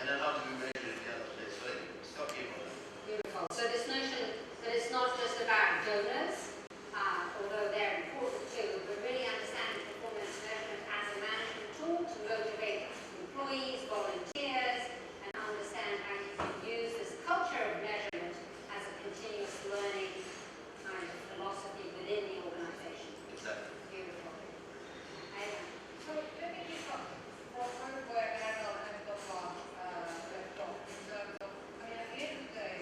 And then how do we measure it the other place? So stop here on that. Beautiful. So this notion that it's not just about donors, although they're important too, but really understanding performance measurement as a management tool to motivate employees, volunteers, and understand how you can use this culture of measurement as a continuous learning kind of philosophy within the organization. Exactly. Beautiful. So let me pick up from where Errol and Dr. left off in terms of, I mean, at the end of the day,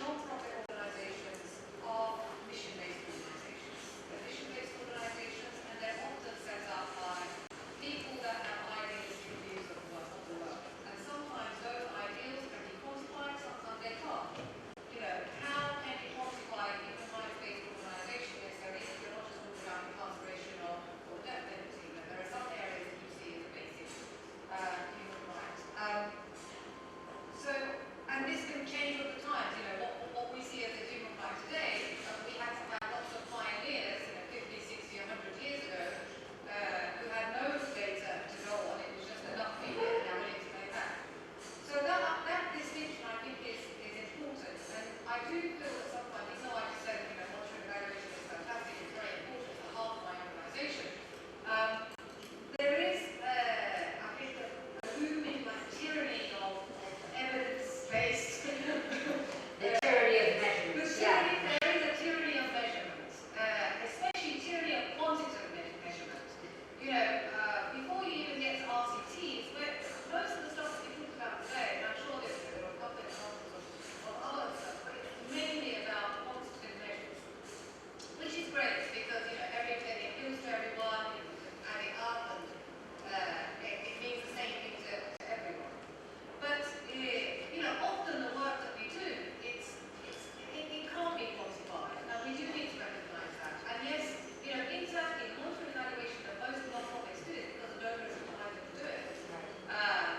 non-profit organizations are mission-based organizations. They're mission-based organizations, and they're often set up by people that have idealistic views of the world. And sometimes those ideals can be quantified, sometimes they can't. You know, how can you quantify even a life-based organization necessarily if you're not just talking about incarceration or death penalty? You know, there are some areas that you see as basic human rights. So, and this can change over time. You know, what we see as a human right today, we had to have lots of pioneers, you know, 50, 60, 100 years ago, who had no data to go on. It was just enough people and they're willing to pay back. So that distinction, I think, is important. And I do feel that sometimes, even though I just said, you know, monitoring evaluation is fantastic, it's very important, it's the heart of my organisation. There is, I think, a looming like tyranny of evidence-based. The tyranny of measurement. Yeah. There is a tyranny of measurement, especially tyranny of quantitative measurement. You know, before you even get to RCTs, where most of the stuff that we talked about today, and I'm sure there are a couple of examples of other stuff, but it's mainly about quantitative measures, which is great because, you know, it appeals to everyone, you can add it up, and it means the same thing to everyone. But, you know, often the work that we do, it can't be quantified. Now, we do need to recognise that. And yes, you know, internally, the monitoring evaluation that most non-profits do is because the donors are behind them to do it.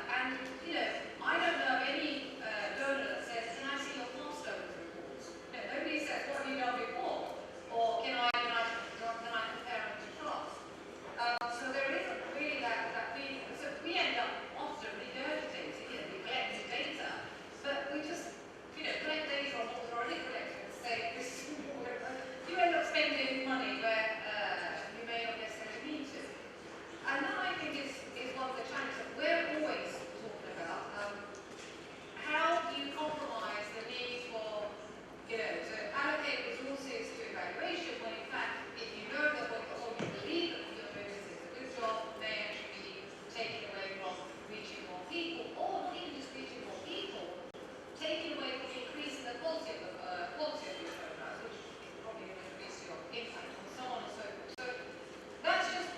And, you know, I don't know of any donor that says, can I see your past donors reports? You know, nobody says, what have you done before? Or can I compare them to charts? So there isn't really that feeling. So we end up often regurgitating, you know, we collect data, but we just, you know, collect data on what we've already collected and say, this is what we're doing. You end up spending money where you may not necessarily need to. And that, I think, is one of the challenges that we're always talking about. How do you compromise the need for, you know, to allocate resources to evaluation when, in fact, if you know that what you believe that you're doing is a good job, may actually be taken away from reaching more people, or not even just reaching more people, taken away from increasing the quality of your programs, which is probably going to increase your impact and so on and so forth. So that's just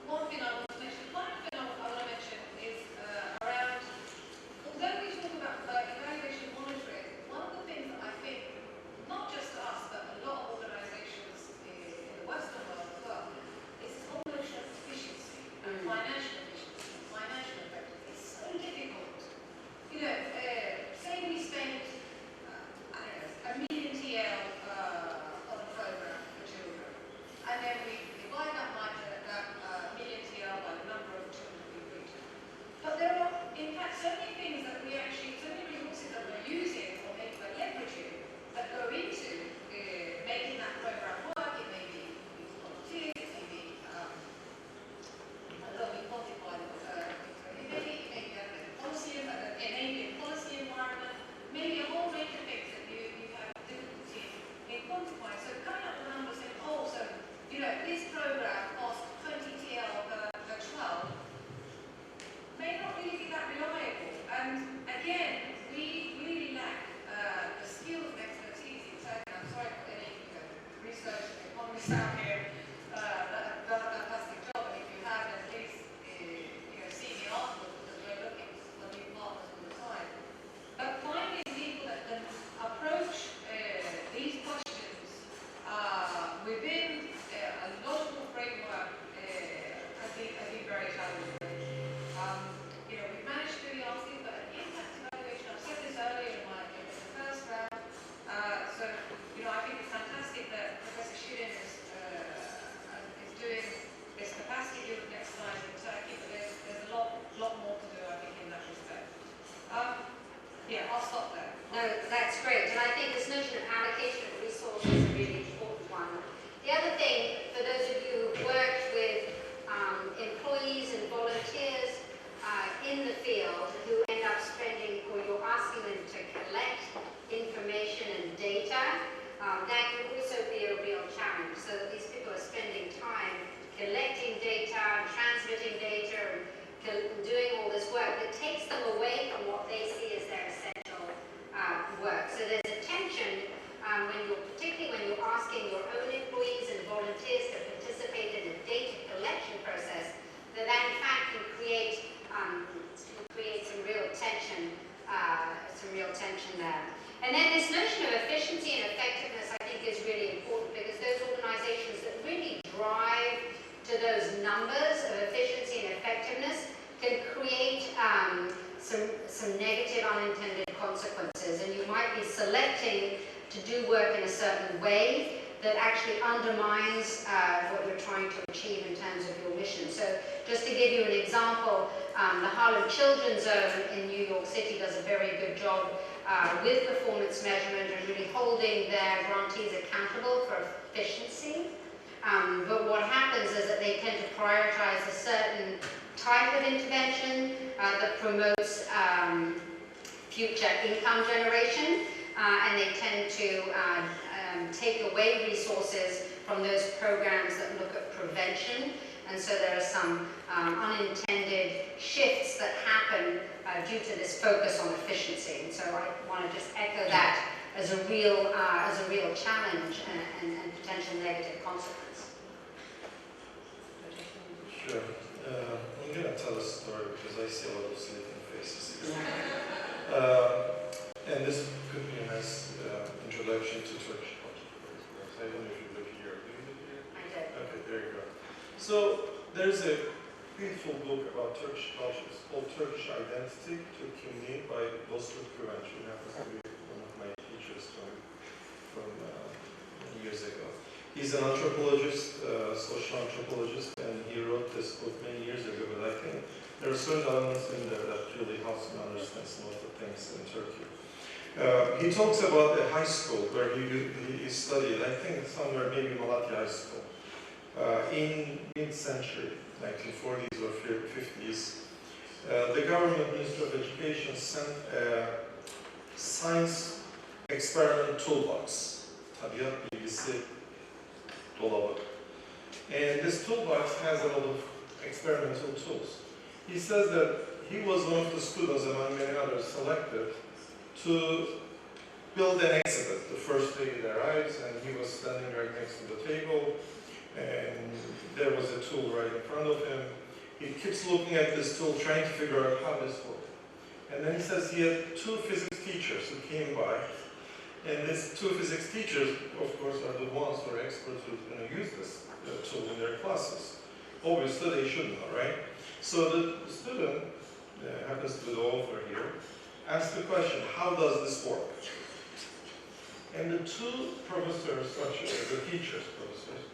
one thing I want to mention. The final thing I want to mention is around, although we talk about evaluation monitoring, one of the things that I think, not just us, but a lot of organisations in the Western world as well, is this whole notion of efficiency and financial efficiency, financial effectiveness. It's so difficult. You know, say we spend, I don't know, $1 million TL on a program for children, and then we divide that $1 million TL by the number of children we reach. But there are, in fact, so many things that we actually, so many resources that we're using or maybe we're leveraging that go into making that program work. It may be volunteers, it may be, I don't know, we quantify it, it may be policy, it may be a policy environment, maybe a whole range of things that you have difficulty in quantifying. So coming up with a number saying, oh, so, you know, this program costs 20 TL per child, may not really be that reliable. And No, that's great. And I think this notion of allocation of resources is a really important one. The other thing, for those of you who've worked with employees and volunteers in the field who end up spending, or you're asking them to collect information and data, that can also be a real challenge. So that these people are spending time collecting data, transmitting data, and doing all this work that takes them away from what they see as their essential work. So there's a tension particularly when you're asking your own employees and volunteers to participate in the data collection process, that in fact can create some real tension there. And then this notion of efficiency and effectiveness, I think, is really important, because those organizations that really drive to those numbers of efficiency and effectiveness can create some negative unintended consequences. And you might be selecting to do work in a certain way that actually undermines what you're trying to achieve in terms of your mission. So just to give you an example, the Harlem Children's Zone in New York City does a very good job with performance measurement and really holding their grantees accountable for efficiency. But what happens is that they tend to prioritize a certain type of intervention that promotes future income generation, and they tend to take away resources from those programs that look at prevention. And so there are some unintended shifts that happen due to this focus on efficiency. And so I want to just echo that as a real challenge and potential negative consequence. Sure. I'm going to tell a story because I see a lot of sleeping faces here. And this could be a nice introduction to Turkish culture. I don't know if you live here. Do you live here? I do. Okay, there you go. So there's a beautiful book about Turkish culture. It's called Turkish Identity, Türk Kimliği by Bozkurt Güvenç, who happens to be one of my teachers from many years ago. He's an anthropologist, social anthropologist, and he wrote this book many years ago, but I think there are certain elements in there that really helps me understand some of the things in Turkey. He talks about a high school where he studied, I think somewhere maybe Malatya High School, in mid-century, 1940s or 50s. The government Ministry of Education sent a science experiment toolbox, tabiat bilgisi dolabı. And this toolbox has a lot of experimental tools. He says that he was one of the students among many others selected to build an exhibit the first day he arrives, and he was standing right next to the table, and there was a tool right in front of him. He keeps looking at this tool, trying to figure out how this works. And then he says he had two physics teachers who came by, and these two physics teachers, of course, are the ones who are experts who are going to use this tool in their classes. Obviously, they should know, right? So the student, happens to be the author here, asked the question, how does this work? And the two professors, the teachers, professors,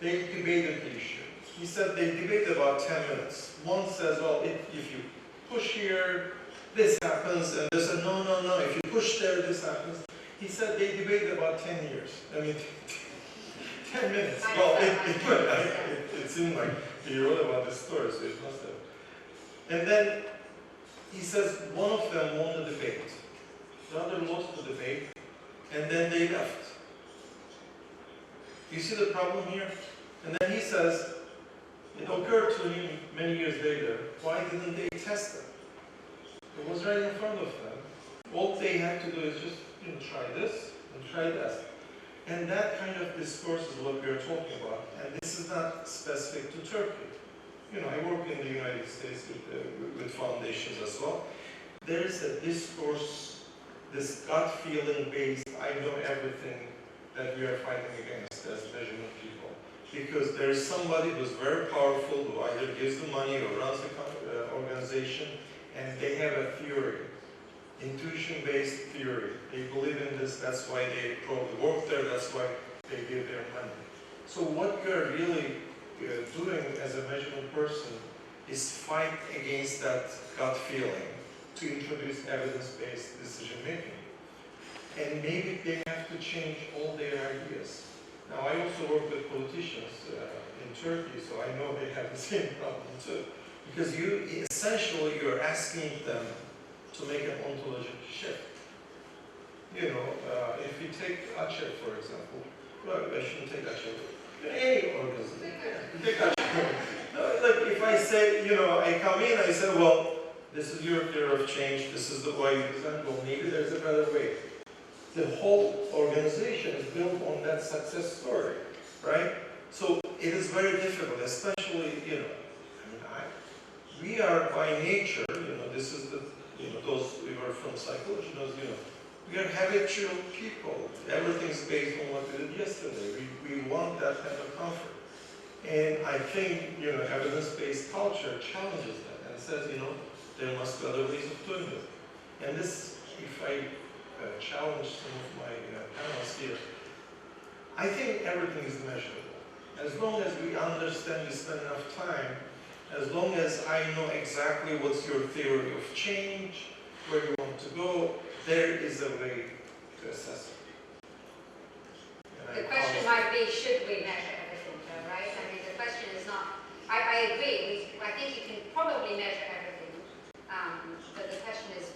they debated the issue. He said they debated about 10 minutes. One says, well, if you push here, this happens, and they said, no, if you push there, this happens. He said they debated about 10 years. I mean, 10 minutes. Well, it seemed like he wrote about this story, so it must have. And then he says one of them won the debate, the other lost the debate, and then they left. You see the problem here? And then he says, it occurred to him many years later, why didn't they test it? It was right in front of them. All they had to do is just try this and try that. And that kind of discourse is what we are talking about. And this is not specific to Turkey. I work in the United States with foundations as well. There is a discourse, this gut feeling based, I know everything, that we are fighting against as measurement people. Because there is somebody who's very powerful, who either gives the money or runs the organization, and they have a theory, intuition-based theory. They believe in this, that's why they probably work there, that's why they give their money. So what you're really doing as a measurement person is fight against that gut feeling to introduce evidence-based decision-making. and maybe they have to change all their ideas. Now, I also work with politicians in Turkey, so I know they have the same problem too. Because essentially you're asking them to make an ontological shift. You know, if you take Aceh, for example, well, I shouldn't take Aceh, any organism. Take Aceh. Like if I say, you know, I come in, I say, well, this is your theory of change, this is the way you present, well, maybe there's a better way. The whole organization is built on that success story, right? So it is very difficult, especially, you know, we are by nature, you know, this is the, you know, those we were from psychology, those, you know, we are habitual people. Everything's based on what we did yesterday. We want that kind of comfort. And I think, you know, evidence-based culture challenges that and says, you know, there must be other ways of doing it. And this, if I challenge some of my panels here, I think everything is measurable. As long as we understand, we spend enough time, as long as I know exactly what's your theory of change, where you want to go, there is a way to assess it. The question might be, should we measure everything, though, right? I mean, the question is not, I agree, I think you can probably measure everything, but the question is,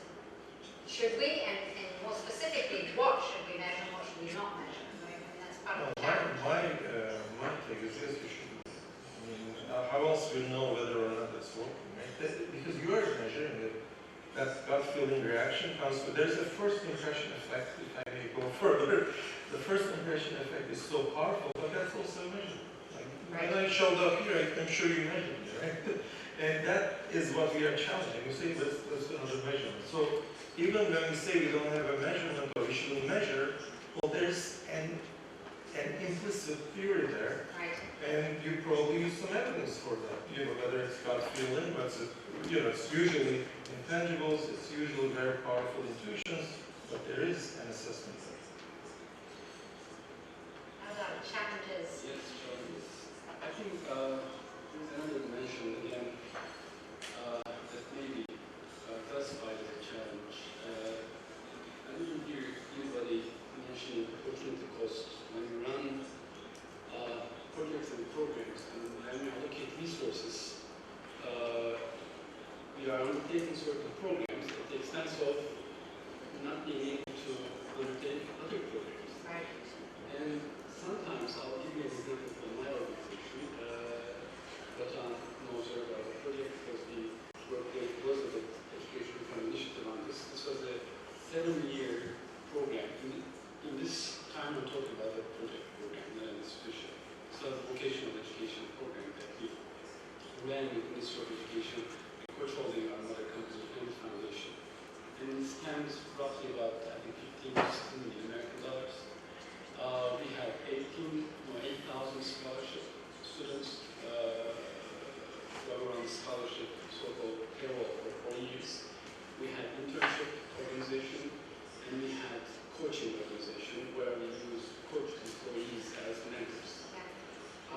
should we, and more specifically, what should we measure and what should we not measure? Right? I mean, that's part of the challenge. My take is yes, you should. I mean, how else do you know whether or not it's working, right? Because you are measuring it. That gut feeling reaction comes with, there's a first impression effect, if I may go further. The first impression effect is so powerful, but that's also measured. Like, when I showed up here, I'm sure you measured me, right? And that is what we are challenging. We say, let's do another measurement. So even when we say we don't have a measurement or we shouldn't measure, well, there's an implicit theory there. Right. And you probably use some evidence for that. You know, whether it's gut feeling, but you know, it's usually intangibles, it's usually very powerful intuitions, but there is an assessment there. How about challenges? Yes, challenges. I think there's another dimension again that may be classified as a challenge. I didn't hear anybody mentioning opportunity cost when you run projects and programs, and when we allocate resources. We are undertaking certain programs at the expense of not being able to undertake other programs. Right. And sometimes, I'll give you an example from my organization. Batan knows about the project because we worked very closely with Education Reform Initiative on this. This was a 7-year program. In this time, I'm talking about a project program, not an institution. This was a vocational education program that we ran with the Ministry of Education, controlling our mother company, Kadir Foundation. And it spent roughly about, I think, 15 to 16 million American dollars. We had 8,000 scholarship students who were on scholarship, so-called payroll for 4 years. We had internship organization, and we had coaching organization where we used coach employees as mentors.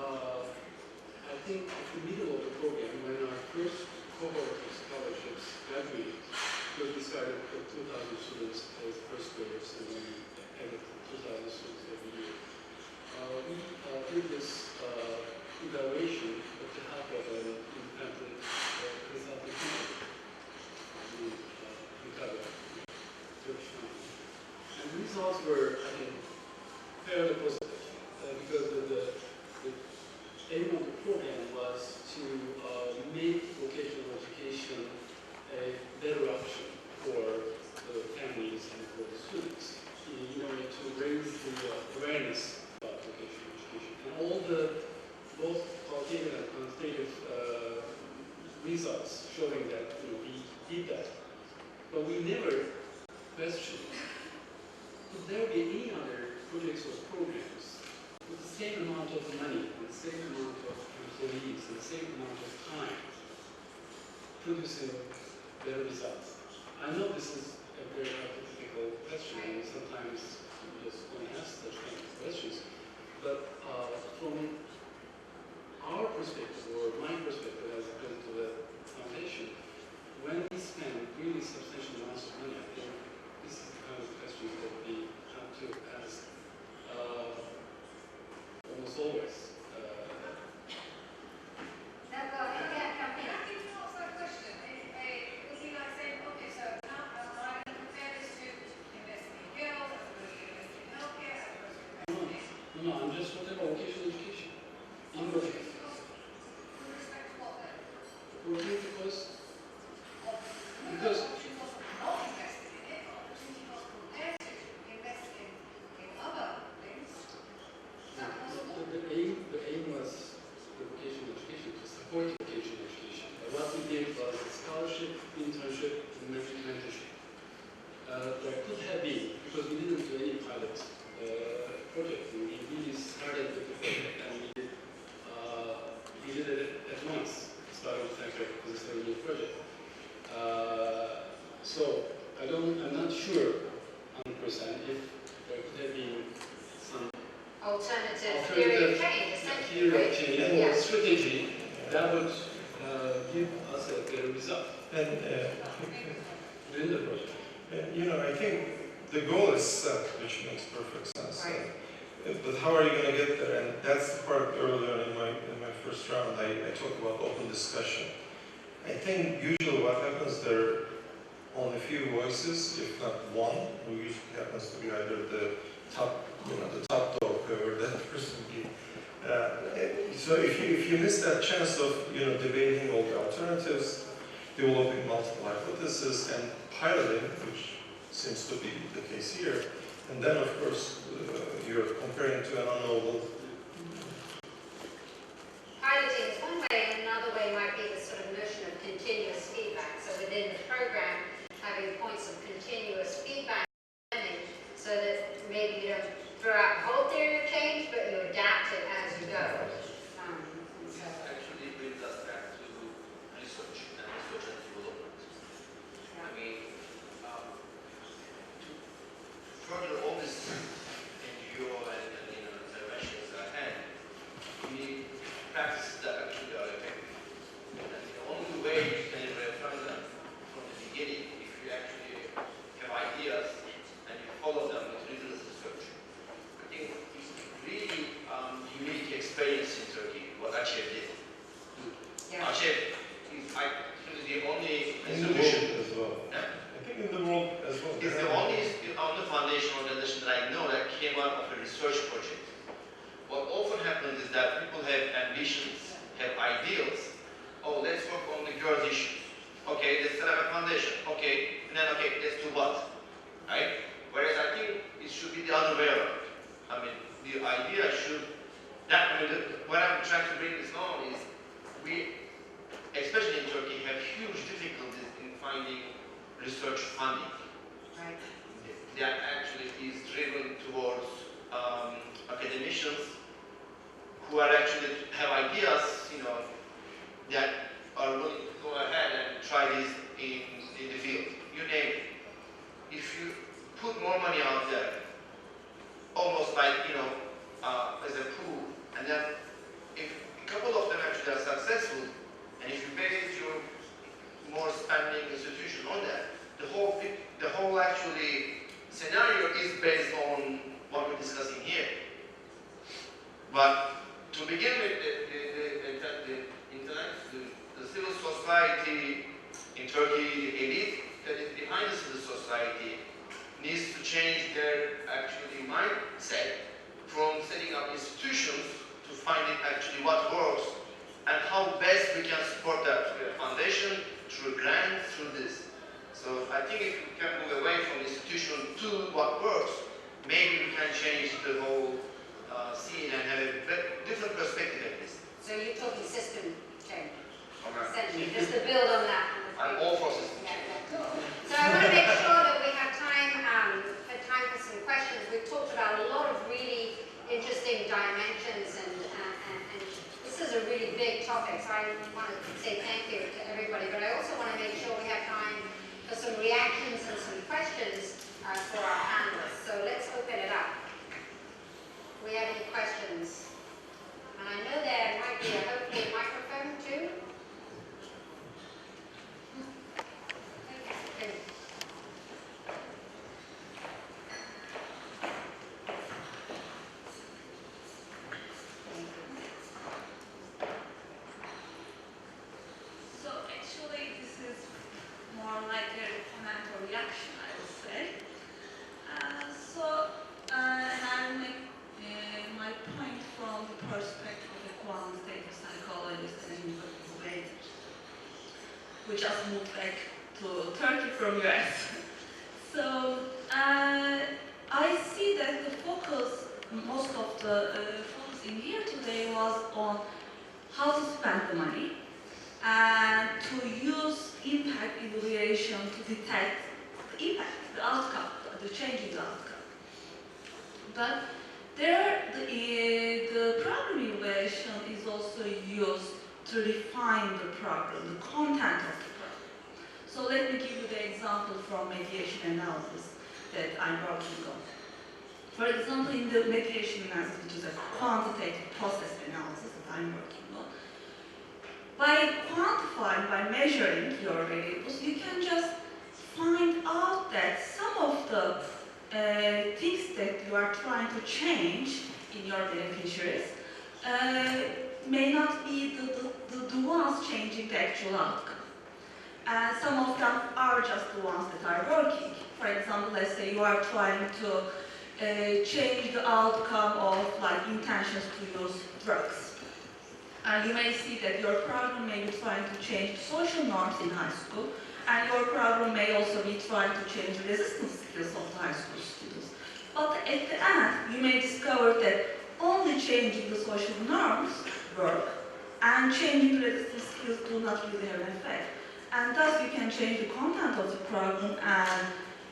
I think at the middle of the program, when our first cohort of scholarships graduated, because we started with 2,000 students as first graders, and then we added 2,000 students every year. We did this evaluation with the help of an independent consulting company, Turkish company. And the results were, I think, fairly positive, because the aim of the program was to make vocational education a better option for the families and for the students, in order to raise the awareness about vocational education. And all the both qualitative and quantitative results showing that we did that. But we never questioned, could there be any other projects or programs with the same amount of money, and the same amount of employees, and the same amount of time producing better results? I know this is a very hypothetical question, and sometimes you just don't ask such kind of questions, but from our perspective, or my perspective as a president of the foundation, when we spend really substantial amounts of money, I think this is the kind of questions that we I'm not sure 100% if there could have been some Alternative theory of change, essentially. theory of change or Yeah. strategy that would give us a better result And within the project. you know, I think the goal is set, which makes perfect sense. Right. But how are you going to get there? And that's the part earlier in my first round. I talked about open discussion. I think usually what happens there are only a few voices, if not one, who usually happens to be either the top, the top dog, whoever that person be. So if you miss that chance of debating all the alternatives, developing multiple hypotheses, and piloting, which seems to be the case here, and then of course you're comparing to an unknowable. Piloting is one way, and another way might be the sort of notion of continuous feedback. So within the program, having points of continuous feedback, so that maybe you don't throw out the whole theory of change, but you adapt it as you go. This actually brings us back to research and development. I mean, to further all this NGO and interventions ahead, we need practices that actually are effective. And the only way you can reaffirm them from the beginning, if you actually have ideas and you follow them with rigorous research. I think it's really unique experience in Turkey, what Achev did. Yeah. Achev is the only In the institution. world as well. Yeah. I think in the world as well. It's the only foundation organization that I know that came out of a research project. What often happens is that people have ambitions, have ideals. Oh, let's work on the girls' issues. Okay, let's set up a foundation. Okay, and then okay, let's do what? Right? Whereas I think it should be the other way around. I mean, the idea should, what I'm trying to bring this on is, we, especially in Turkey, have huge difficulties in finding research funding. Right. That actually is driven towards academicians who are actually have ideas, that are willing to go ahead and try this in the field. You name it. If you put more money out there, almost like, as a pool, and then if a couple of them actually are successful, and if you base your more spending institution on that, the whole actually scenario is based on what we're discussing here. But to begin with, the civil society in Turkey, the elite that is behind the civil society, needs to change their actually mindset from setting up institutions to finding actually what works and how best we can support that through a foundation, through grants, through this. So I think if we can move away from institution to what works, maybe we can change the whole scene and have a different perspective at least. So you're talking system change, Okay. essentially, just to build on that. I'm all for system. Yeah, yeah, cool. So I want to make sure that we have time for some questions. We've talked about a lot of really interesting dimensions, and this is a really big topic. So I want to say thank you to everybody, but I also want to make sure we have time for some reactions and some questions for our panelists. So let's open it up. Do we have any questions? And I know there might be hopefully a microphone too. Okay. So actually this is more like a comment or reaction, I would say. And I'll make my point from the perspective of a quantitative psychologist and investigator, who just moved back to Turkey from US. So I see that the focus, most of the focus in here today was on how to spend the money and to use impact evaluation to detect the impact, the outcome, the change in the outcome. But there, the problem evaluation is also used to refine the problem, the content of the problem. So let me give you the example example from mediation analysis that I'm working on. For example, in the mediation analysis, which is a quantitative process analysis that I'm working on, by quantifying, by measuring your variables, you can just find out that some of the things that you are trying to change in your beneficiaries may not be the ones changing the actual outcome. And some of them are just the ones that are working. For example, let's say you are trying to change the outcome of like intentions to use drugs. And you may see that your program may be trying to change social norms in high school, and your program may also be trying to change the resistance skills of the high school students. But at the end, you may discover that only changing the social norms work, and changing the resistance skills do not really have an effect. And thus you can change the content of the program, and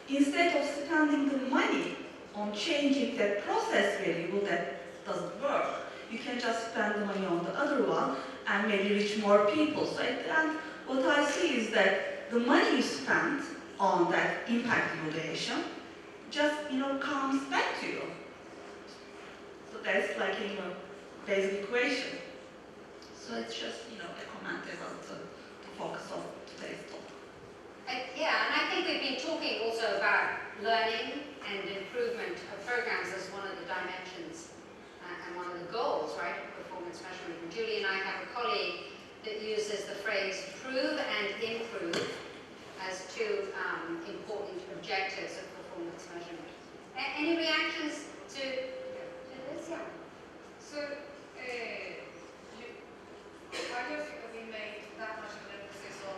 instead of spending the money on changing that process variable that doesn't work, you can just spend the money on the other one and maybe reach more people. So at the end, what I see is that the money you spent on that impact evaluation just, comes back to you. So that's like, basic equation. So it's just, a comment about the focus of today's talk. Yeah, and I think we've been talking also about learning and improvement of programs as one of the dimensions and one of the goals, right, of performance measurement. And Julie and I have a colleague that uses the phrase prove and improve as two important objectives of performance measurement. Any reactions to this? Yeah. So, why do you think that we made that much of an emphasis on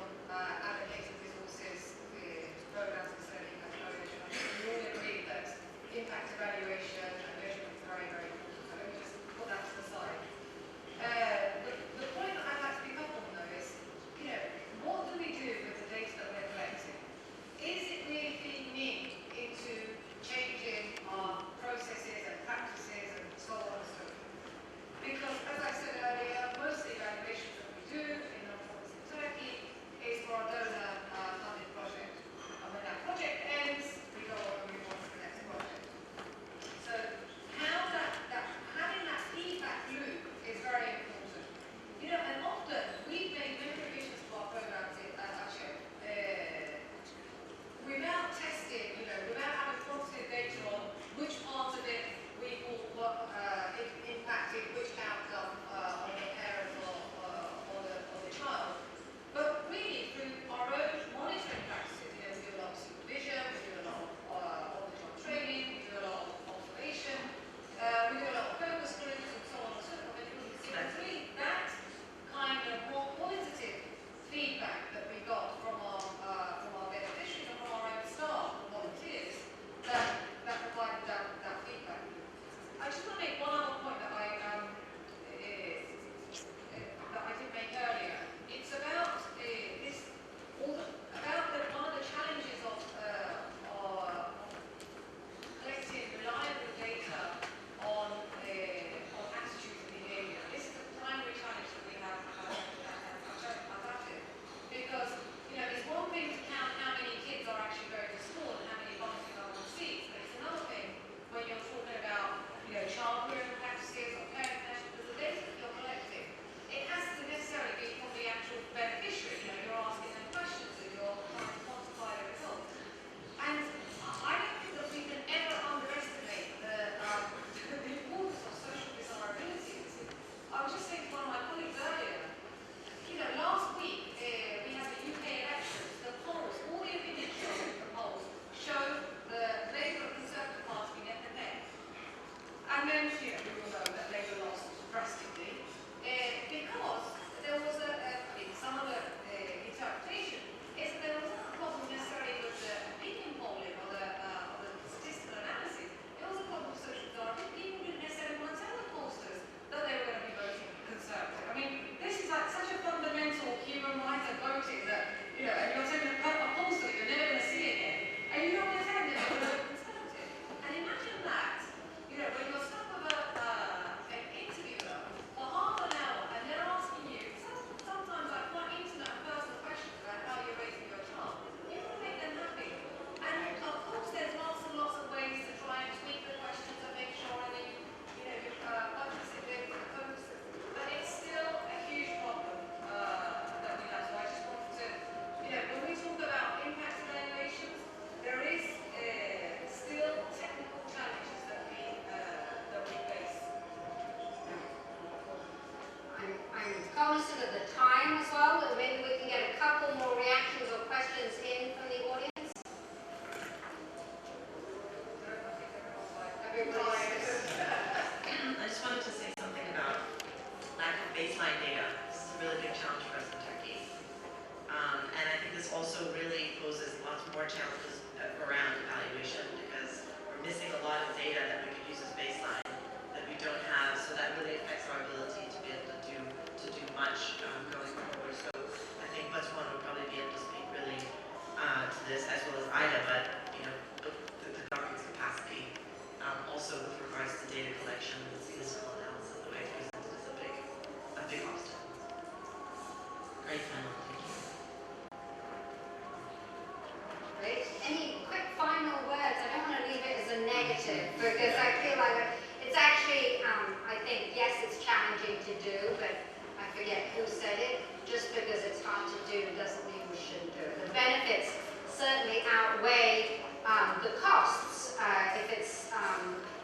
this as well as IDA, but the government's capacity, also with regards to data collection and statistical analysis, the way it's presented is a big obstacle. Great panel, thank you. Great. Any quick final words? I don't want to leave it as a negative because I feel like it's actually, I think, yes, it's challenging to do, but I forget who said it. Just because it's hard to do doesn't mean we shouldn't do it. The benefits certainly outweigh the costs if it's,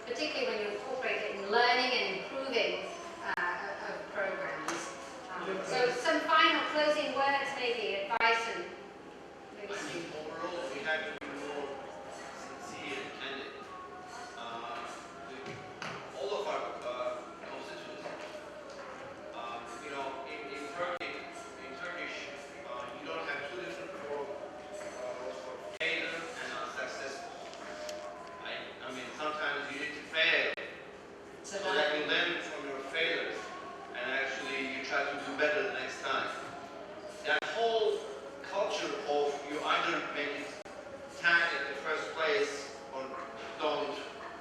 particularly when you incorporate it in learning and improving of programs. So some final closing words, maybe, advice and maybe I think overall we have to be more sincere and candid. All of our constituents, in Turkish, you don't have two different words for failure and successful. I mean, sometimes you need to fail so that you learn from your failures and actually you try to do better the next time. That whole culture of you either make it 10 in the first place or don't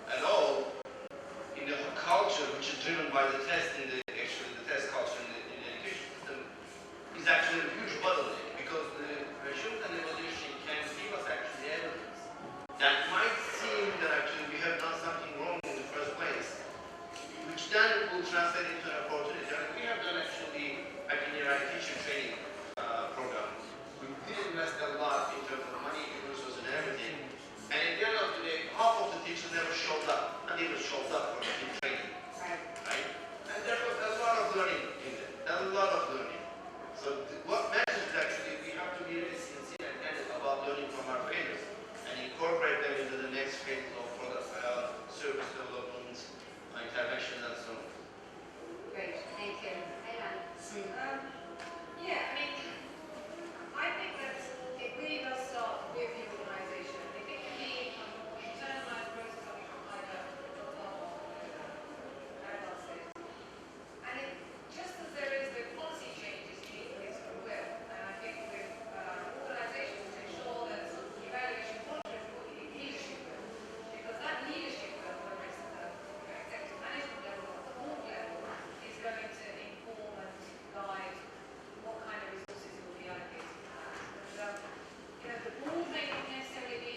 at all, in the culture which is driven by the test the test culture in the education system, is actually a huge bottleneck because the review and evaluation can give us actually evidence that might seem that actually we have done something wrong in the first place, which then will translate into an opportunity. And we have done actually back in our teacher training program. We did invest a lot in terms of money, resources, and everything. And at the end of the day, half of the teachers never showed up, and even showed up for the training. Right? And there was a lot of learning in there. A lot of learning. So what matters is actually we have to be really sincere and candid about learning from our failures and incorporate them into the next phase of product service development, intervention, and so on. Great, thank you. Yeah, I mean, I think that it really does start with the organisation. If it can be a more internalised process, I think either and it, just as there is the policy changes, you need political will. And I think with organisations to ensure that evaluation monitoring will be leadership will, because that leadership will, whether it's at the executive management level or the board level, is going to inform and guide what kind of resources will be allocated to that. And, the board may not necessarily be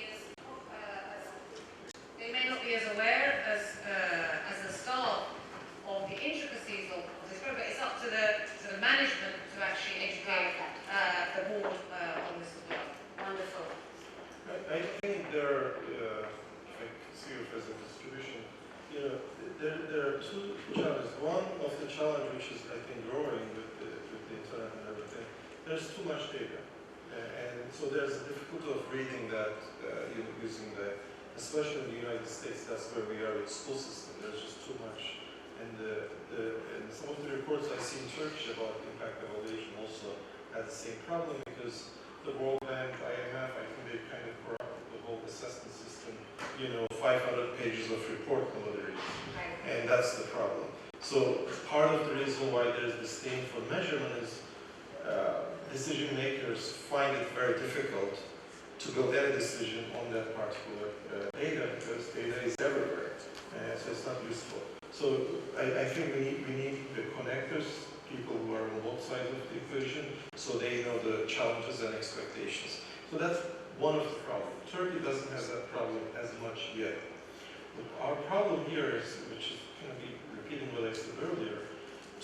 they may not be as aware as the staff of the intricacies of this program, but it's up to the management to actually educate the board on this as well. Wonderful. I think there are, if I see it as a distribution, there are two challenges. One of the challenge which is, I think, growing with the internet and everything, there's too much data. And so there's a difficulty of reading that using the, especially in the United States, that's where we are with school system. There's just too much. And and some of the reports I see in Turkish about impact evaluation also had the same problem because the World Bank, IMF, I think they kind of corrupted the whole assessment system. 500 pages of report nowadays. And that's the problem. So part of the reason why there's disdain for measurement is decision makers find it very difficult to build any decision on that particular data because data is everywhere. So it's not useful. So I think we need the connectors, people who are on both sides of the equation, so they know the challenges and expectations. So that's one of the problems. Turkey doesn't have that problem as much yet. But our problem here is, which is going to be repeating what I said earlier,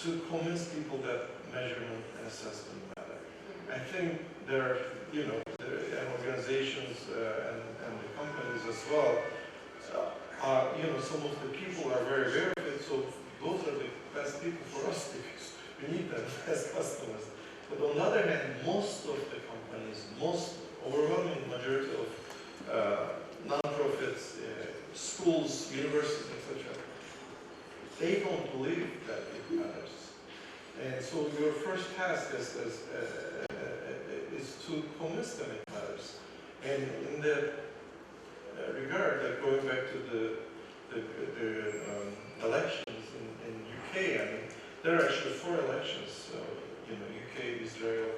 to convince people that measurement and assessment matter. I think there are organizations and the companies as well. Some of the people are very aware of it, so those are the best people for us because we need them as customers. But on the other hand, most of the companies, overwhelming majority of non-profits, schools, universities, etc., they don't believe that it matters. And so your first task is to convince them it matters. And in that regard, like going back to the elections in UK, I mean, there are actually 4 elections. So, UK, Israel,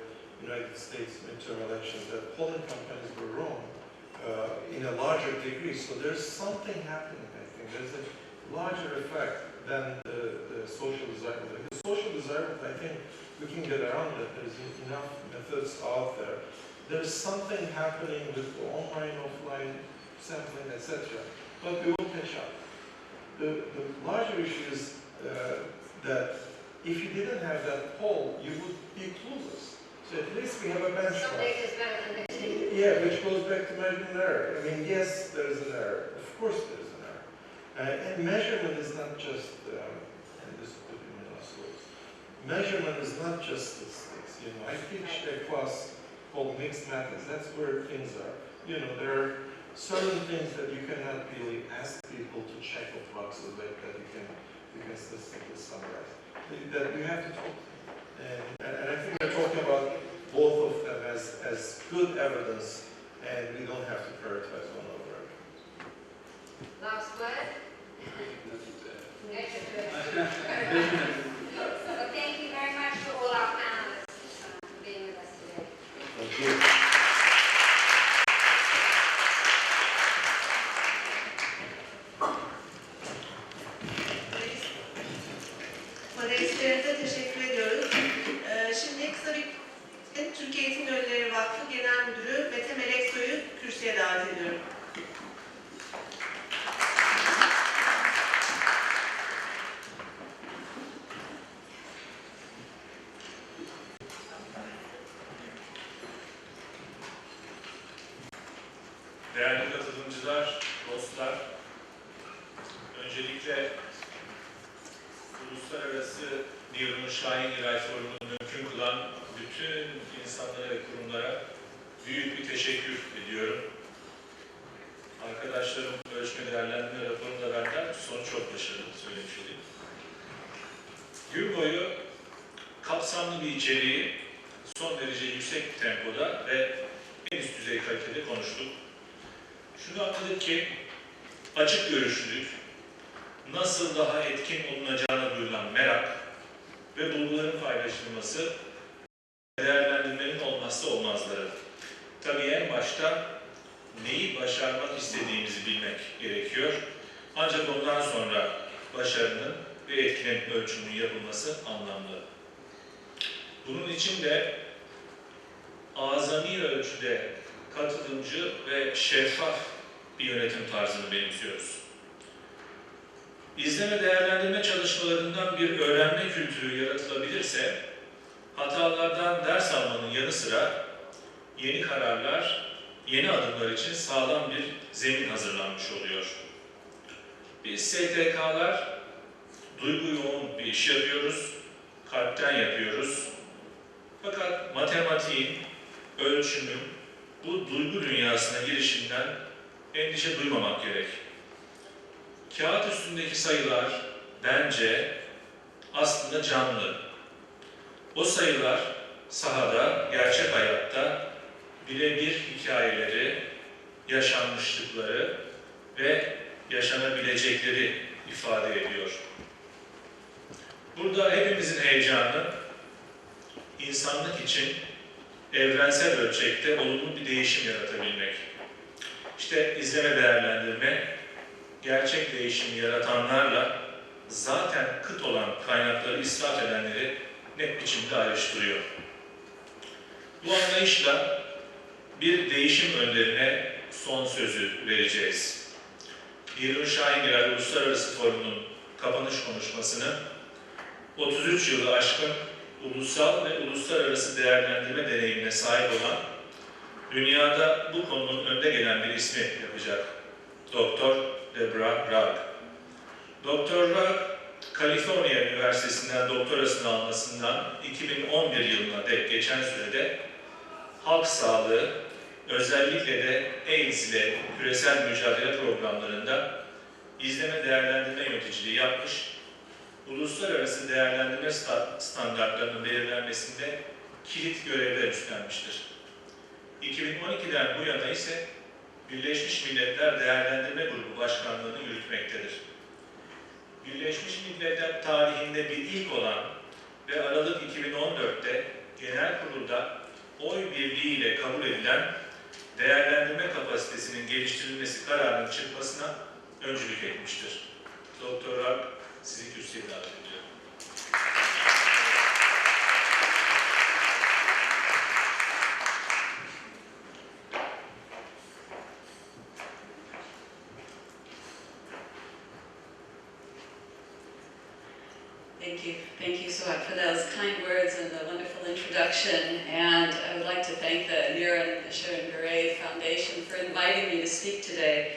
United States midterm elections. That polling companies were wrong. larger degree. So there's something happening, I think. There's a larger effect than the social desirability. The social desirability, I think we can get around it. There's enough methods out there. There's something happening with the online, offline sampling, etc. But we will catch up. The larger issue is that if you didn't have that poll, you would be clueless. So at least we have a Some benchmark. data is better than this. Yeah, which goes back to measurement error. I mean, yes, there is an error. Of course there is an error. And measurement is not just, and this could be middle schools, measurement is not just statistics. You know, I teach a class called mixed methods. That's where things are. You know, there are certain things that you cannot really ask people to check off boxes like that you can statistically summarize. That you have to talk to them. And I think we're talking about both of them as good evidence, and we don't have to prioritize one over it. Last word? Nothing to So thank you very much to all our panelists for being with us today. Thank you. Panelistlerimize teşekkür ediyoruz. Şimdi kısa bir Türkiye Eğitim Gönülleri Vakfı Genel Müdürü Mete Meleksoy'u kürsüye davet ediyorum. Değerli katılımcılar, dostlar, öncelikle Uluslararası Nirun Şahingiray Forumu'nu mümkün kılan bütün insanlara ve kurumlara büyük bir teşekkür ediyorum. Arkadaşlarım ölçme değerlendirme raporunu da verdiler. Sonuç çok başarılı, söylemiş olayım. Gün boyu kapsamlı bir içeriği son derece yüksek tempoda ve en üst düzey kalitede konuştuk. Şunu anladık ki açık görüşlülük, nasıl daha etkin olunacağına duyulan merak ve bulguların paylaşılması değerlendirmenin olmazsa olmazları. Tabii en başta neyi başarmak istediğimizi bilmek gerekiyor. Ancak ondan sonra başarının ve etkinin ölçümünün yapılması anlamlı. Bunun için de azami ölçüde katılımcı ve şeffaf bir yönetim tarzını benimsiyoruz. İzleme değerlendirme çalışmalarından bir öğrenme kültürü yaratılabilirse, hatalardan ders almanın yanı sıra yeni kararlar, yeni adımlar için sağlam bir zemin hazırlanmış oluyor. Biz STK'lar duygu yoğun bir iş yapıyoruz, kalpten yapıyoruz. Fakat matematiğin, ölçümün bu duygu dünyasına girişinden endişe duymamak gerek. Kağıt üstündeki sayılar bence aslında canlı. O sayılar sahada, gerçek hayatta birebir hikayeleri, yaşanmışlıkları ve yaşanabilecekleri ifade ediyor. Burada hepimizin heyecanı insanlık için evrensel ölçekte olumlu bir değişim yaratabilmek. İşte izleme değerlendirme, gerçek değişimi yaratanlarla zaten kıt olan kaynakları israf edenleri net biçimde ayrıştırıyor. Bu anlayışla bir değişim önderine son sözü vereceğiz. Nirun Şahingiray Uluslararası Forumu'nun kapanış konuşmasını 33 yılı aşkın ulusal ve uluslararası değerlendirme deneyimine sahip olan, dünyada bu konunun önde gelen bir ismi yapacak. Dr. Deborah Ragg. Dr. Ragg, Kaliforniya Üniversitesi'nden doktorasını almasından 2011 yılına dek geçen sürede halk sağlığı, özellikle de AIDS ile küresel mücadele programlarında izleme değerlendirme yöneticiliği yapmış, uluslararası değerlendirme standartlarının belirlenmesinde kilit görevler üstlenmiştir. 2012'den bu yana ise Birleşmiş Milletler Değerlendirme Grubu Başkanlığı'nı yürütmektedir. Birleşmiş Milletler tarihinde bir ilk olan ve Aralık 2014'te Genel Kurul'da oy birliğiyle kabul edilen değerlendirme kapasitesinin geliştirilmesi kararının çıkmasına öncülük etmiştir. Doktor Alp, sizi kürsüye davet ediyorum. Thank you, Suat, for those kind words and the wonderful introduction. And I would like to thank the Nirun Şahingiray Foundation for inviting me to speak today.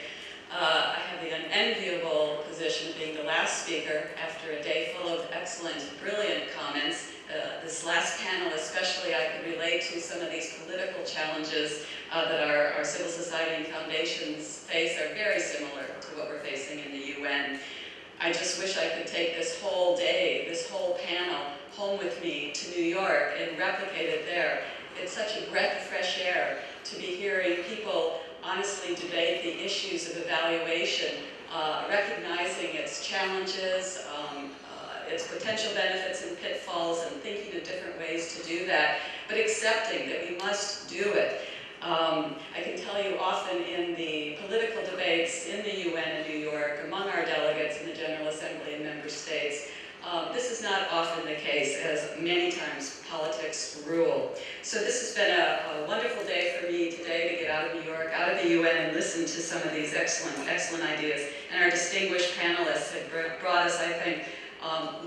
I have the unenviable position of being the last speaker after a day full of excellent, brilliant comments. This last panel especially, I can relate to some of these political challenges that our civil society and foundations face are very similar to what we're facing in the UN. I just wish I could take this whole day, this whole panel, home with me to New York and replicate it there. It's such a breath of fresh air to be hearing people honestly debate the issues of evaluation, recognizing its challenges, its potential benefits and pitfalls, and thinking of different ways to do that, but accepting that we must do it. I can tell you often in the political debates in the UN in New York, among our delegates in the General Assembly and member states, this is not often the case, as many times politics rule. So this has been a wonderful day for me today to get out of New York, out of the UN, and listen to some of these excellent ideas. And our distinguished panelists have brought us, I think,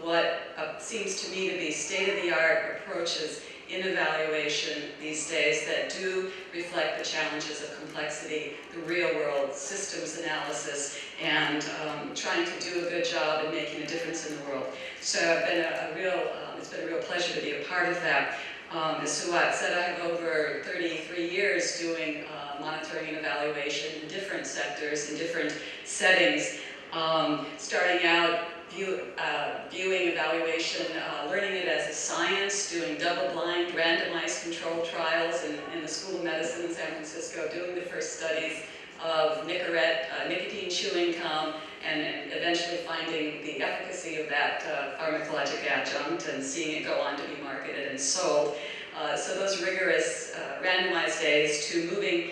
what seems to me to be state-of-the-art approaches in evaluation these days that do reflect the challenges of complexity, the real-world systems analysis, and trying to do a good job in making a difference in the world. So it's been a real pleasure to be a part of that. As Suat said, I have over 33 years doing monitoring and evaluation in different sectors, in different settings, starting out viewing evaluation, learning it as a science, doing double-blind, randomized controlled trials in the School of Medicine in San Francisco, doing the first studies of nicotine chewing gum, and eventually finding the efficacy of that pharmacologic adjunct and seeing it go on to be marketed and sold. So those rigorous randomized days to moving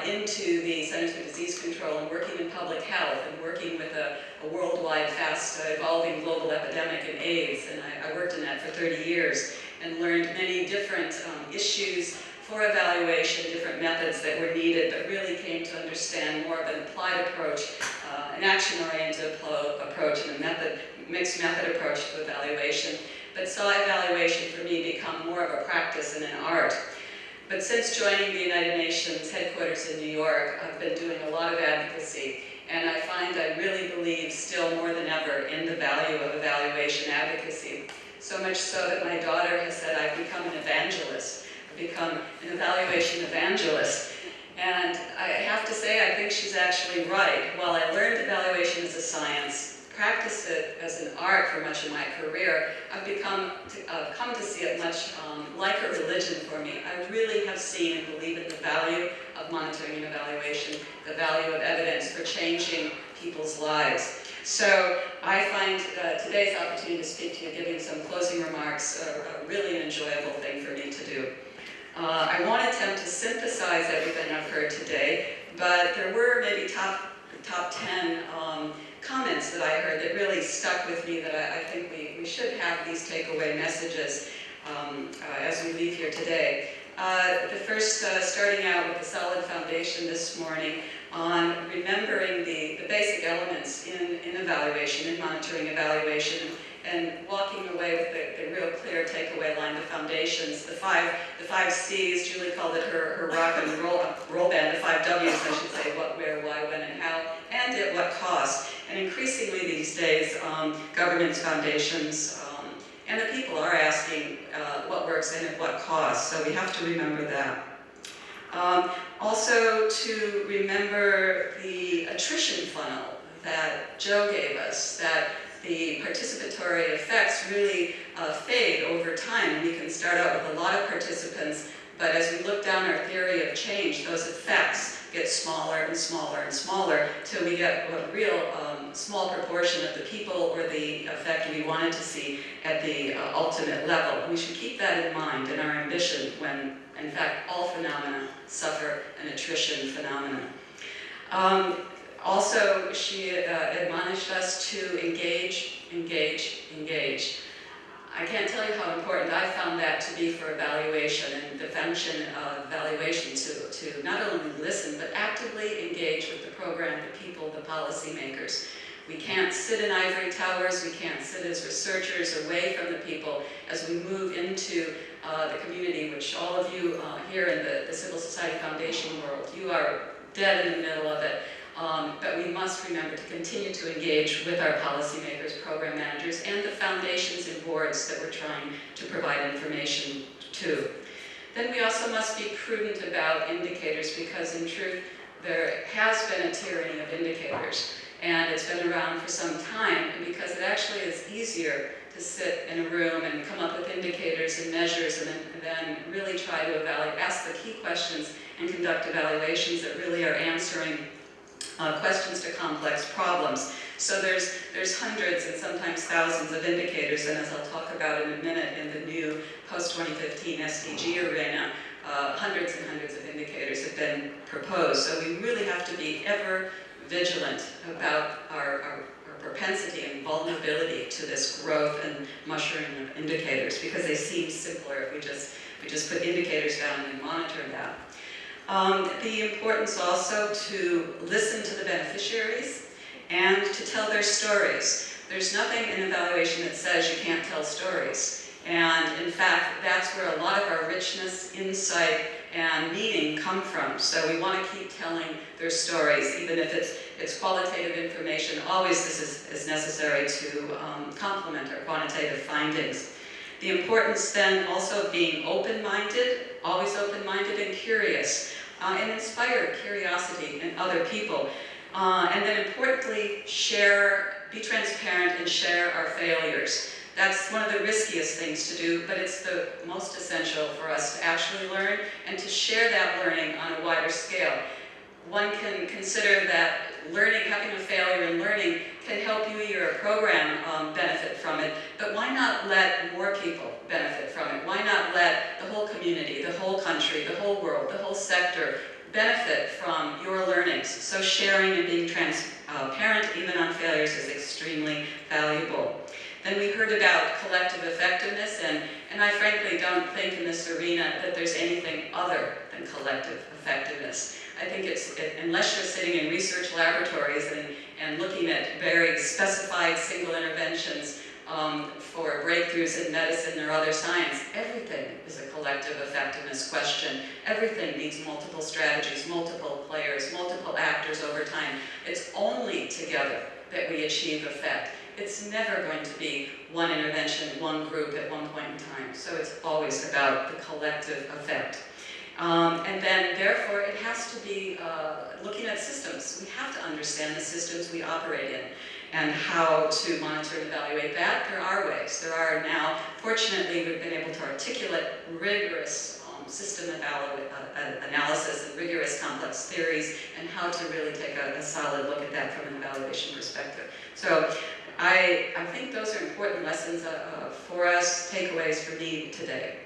into the Centers for Disease Control and working in public health and working with a worldwide, fast evolving global epidemic in AIDS. And I worked in that for 30 years and learned many different issues for evaluation, different methods that were needed, but really came to understand more of an applied approach, an action-oriented approach, and a mixed method approach to evaluation. But saw evaluation for me become more of a practice and an art. But since joining the United Nations headquarters in New York, I've been doing a lot of advocacy, and I find I really believe still more than ever in the value of evaluation advocacy. So much so that my daughter has said I've become an evangelist. I've become an evaluation evangelist. And I have to say, I think she's actually right. While I learned evaluation as a science, practiced it as an art for much of my career, I've come to see it much like a religion for me. I really have seen and believe in the value of monitoring and evaluation, the value of evidence for changing people's lives. So I find today's opportunity to speak to you, giving some closing remarks, a really enjoyable thing for me to do. I won't attempt to synthesize everything I've heard today, but there were maybe top 10 comments that I heard that really stuck with me, that I think we should have these takeaway messages as we leave here today. The first, starting out with a solid foundation this morning on remembering the basic elements in evaluation, in monitoring evaluation, and walking away with the real clear takeaway line, the foundations, the five C's. Julie called it her rock and roll band, the 5 W's, I should say: what, where, why, when, and how, and at what cost. And increasingly these days, governments, foundations, and the people are asking what works and at what cost. So we have to remember that. Also to remember the attrition funnel that Joe gave us, that the participatory effects really fade over time. We can start out with a lot of participants, but as we look down our theory of change, those effects, get smaller and smaller and smaller till we get a real small proportion of the people or the effect we wanted to see at the ultimate level. We should keep that in mind in our ambition when, in fact, all phenomena suffer an attrition phenomenon. Also, she admonished us to engage, engage, engage. I can't tell you how important I found that to be for evaluation and the function of evaluation to not only listen, but actively engage with the program, the people, the policymakers. We can't sit in ivory towers, we can't sit as researchers away from the people as we move into the community, which all of you here in the Civil Society Foundation world, you are dead in the middle of it. But we must remember to continue to engage with our policymakers, program managers, and the foundations and boards that we're trying to provide information to. Then we also must be prudent about indicators, because in truth, there has been a tyranny of indicators, and it's been around for some time, and because it actually is easier to sit in a room and come up with indicators and measures and then really try to evaluate, ask the key questions and conduct evaluations that really are answering questions to complex problems. So there's hundreds and sometimes thousands of indicators, and as I'll talk about in a minute in the new post-2015 SDG arena, hundreds and hundreds of indicators have been proposed. So we really have to be ever vigilant about our propensity and vulnerability to this growth and mushrooming of indicators, because they seem simpler if we just put indicators down and monitor that. The importance also to listen to the beneficiaries and to tell their stories. There's nothing in evaluation that says you can't tell stories. And in fact, that's where a lot of our richness, insight, and meaning come from. So we want to keep telling their stories, even if it's qualitative information. Always this is necessary to complement our quantitative findings. The importance then also of being open-minded, always open-minded and curious, and inspire curiosity in other people. And then importantly, be transparent and share our failures. That's one of the riskiest things to do, but it's the most essential for us to actually learn and to share that learning on a wider scale. One can consider that learning, having a failure in learning, can help you, your program, benefit from it, but why not let more people benefit from it? Why not let the whole community, the whole country, the whole world, the whole sector benefit from your learnings? So sharing and being transparent, even on failures, is extremely valuable. Then we heard about collective effectiveness, and I frankly don't think in this arena that there's anything other than collective effectiveness. I think unless you're sitting in research laboratories and looking at very specified single interventions for breakthroughs in medicine or other science, everything is a collective effectiveness question. Everything needs multiple strategies, multiple players, multiple actors over time. It's only together that we achieve effect. It's never going to be one intervention, one group at one point in time. So it's always about the collective effect. And then, therefore, it has to be looking at systems. We have to understand the systems we operate in and how to monitor and evaluate that. There are ways. There are now, fortunately, we've been able to articulate rigorous system analysis and rigorous complex theories and how to really take a solid look at that from an evaluation perspective. So I think those are important lessons for us, takeaways for me today.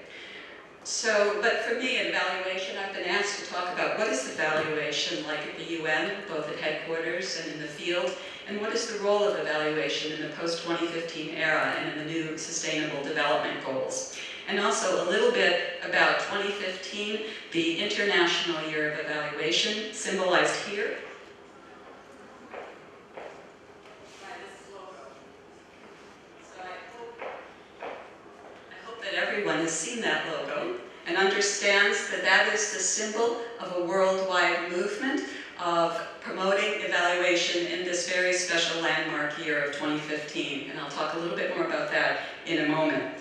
So, but for me in evaluation, I've been asked to talk about what is evaluation like at the UN, both at headquarters and in the field, and what is the role of evaluation in the post-2015 era and in the new Sustainable Development Goals. And also a little bit about 2015, the International Year of Evaluation, symbolized here. Everyone has seen that logo and understands that that is the symbol of a worldwide movement of promoting evaluation in this very special landmark year of 2015. And I'll talk a little bit more about that in a moment.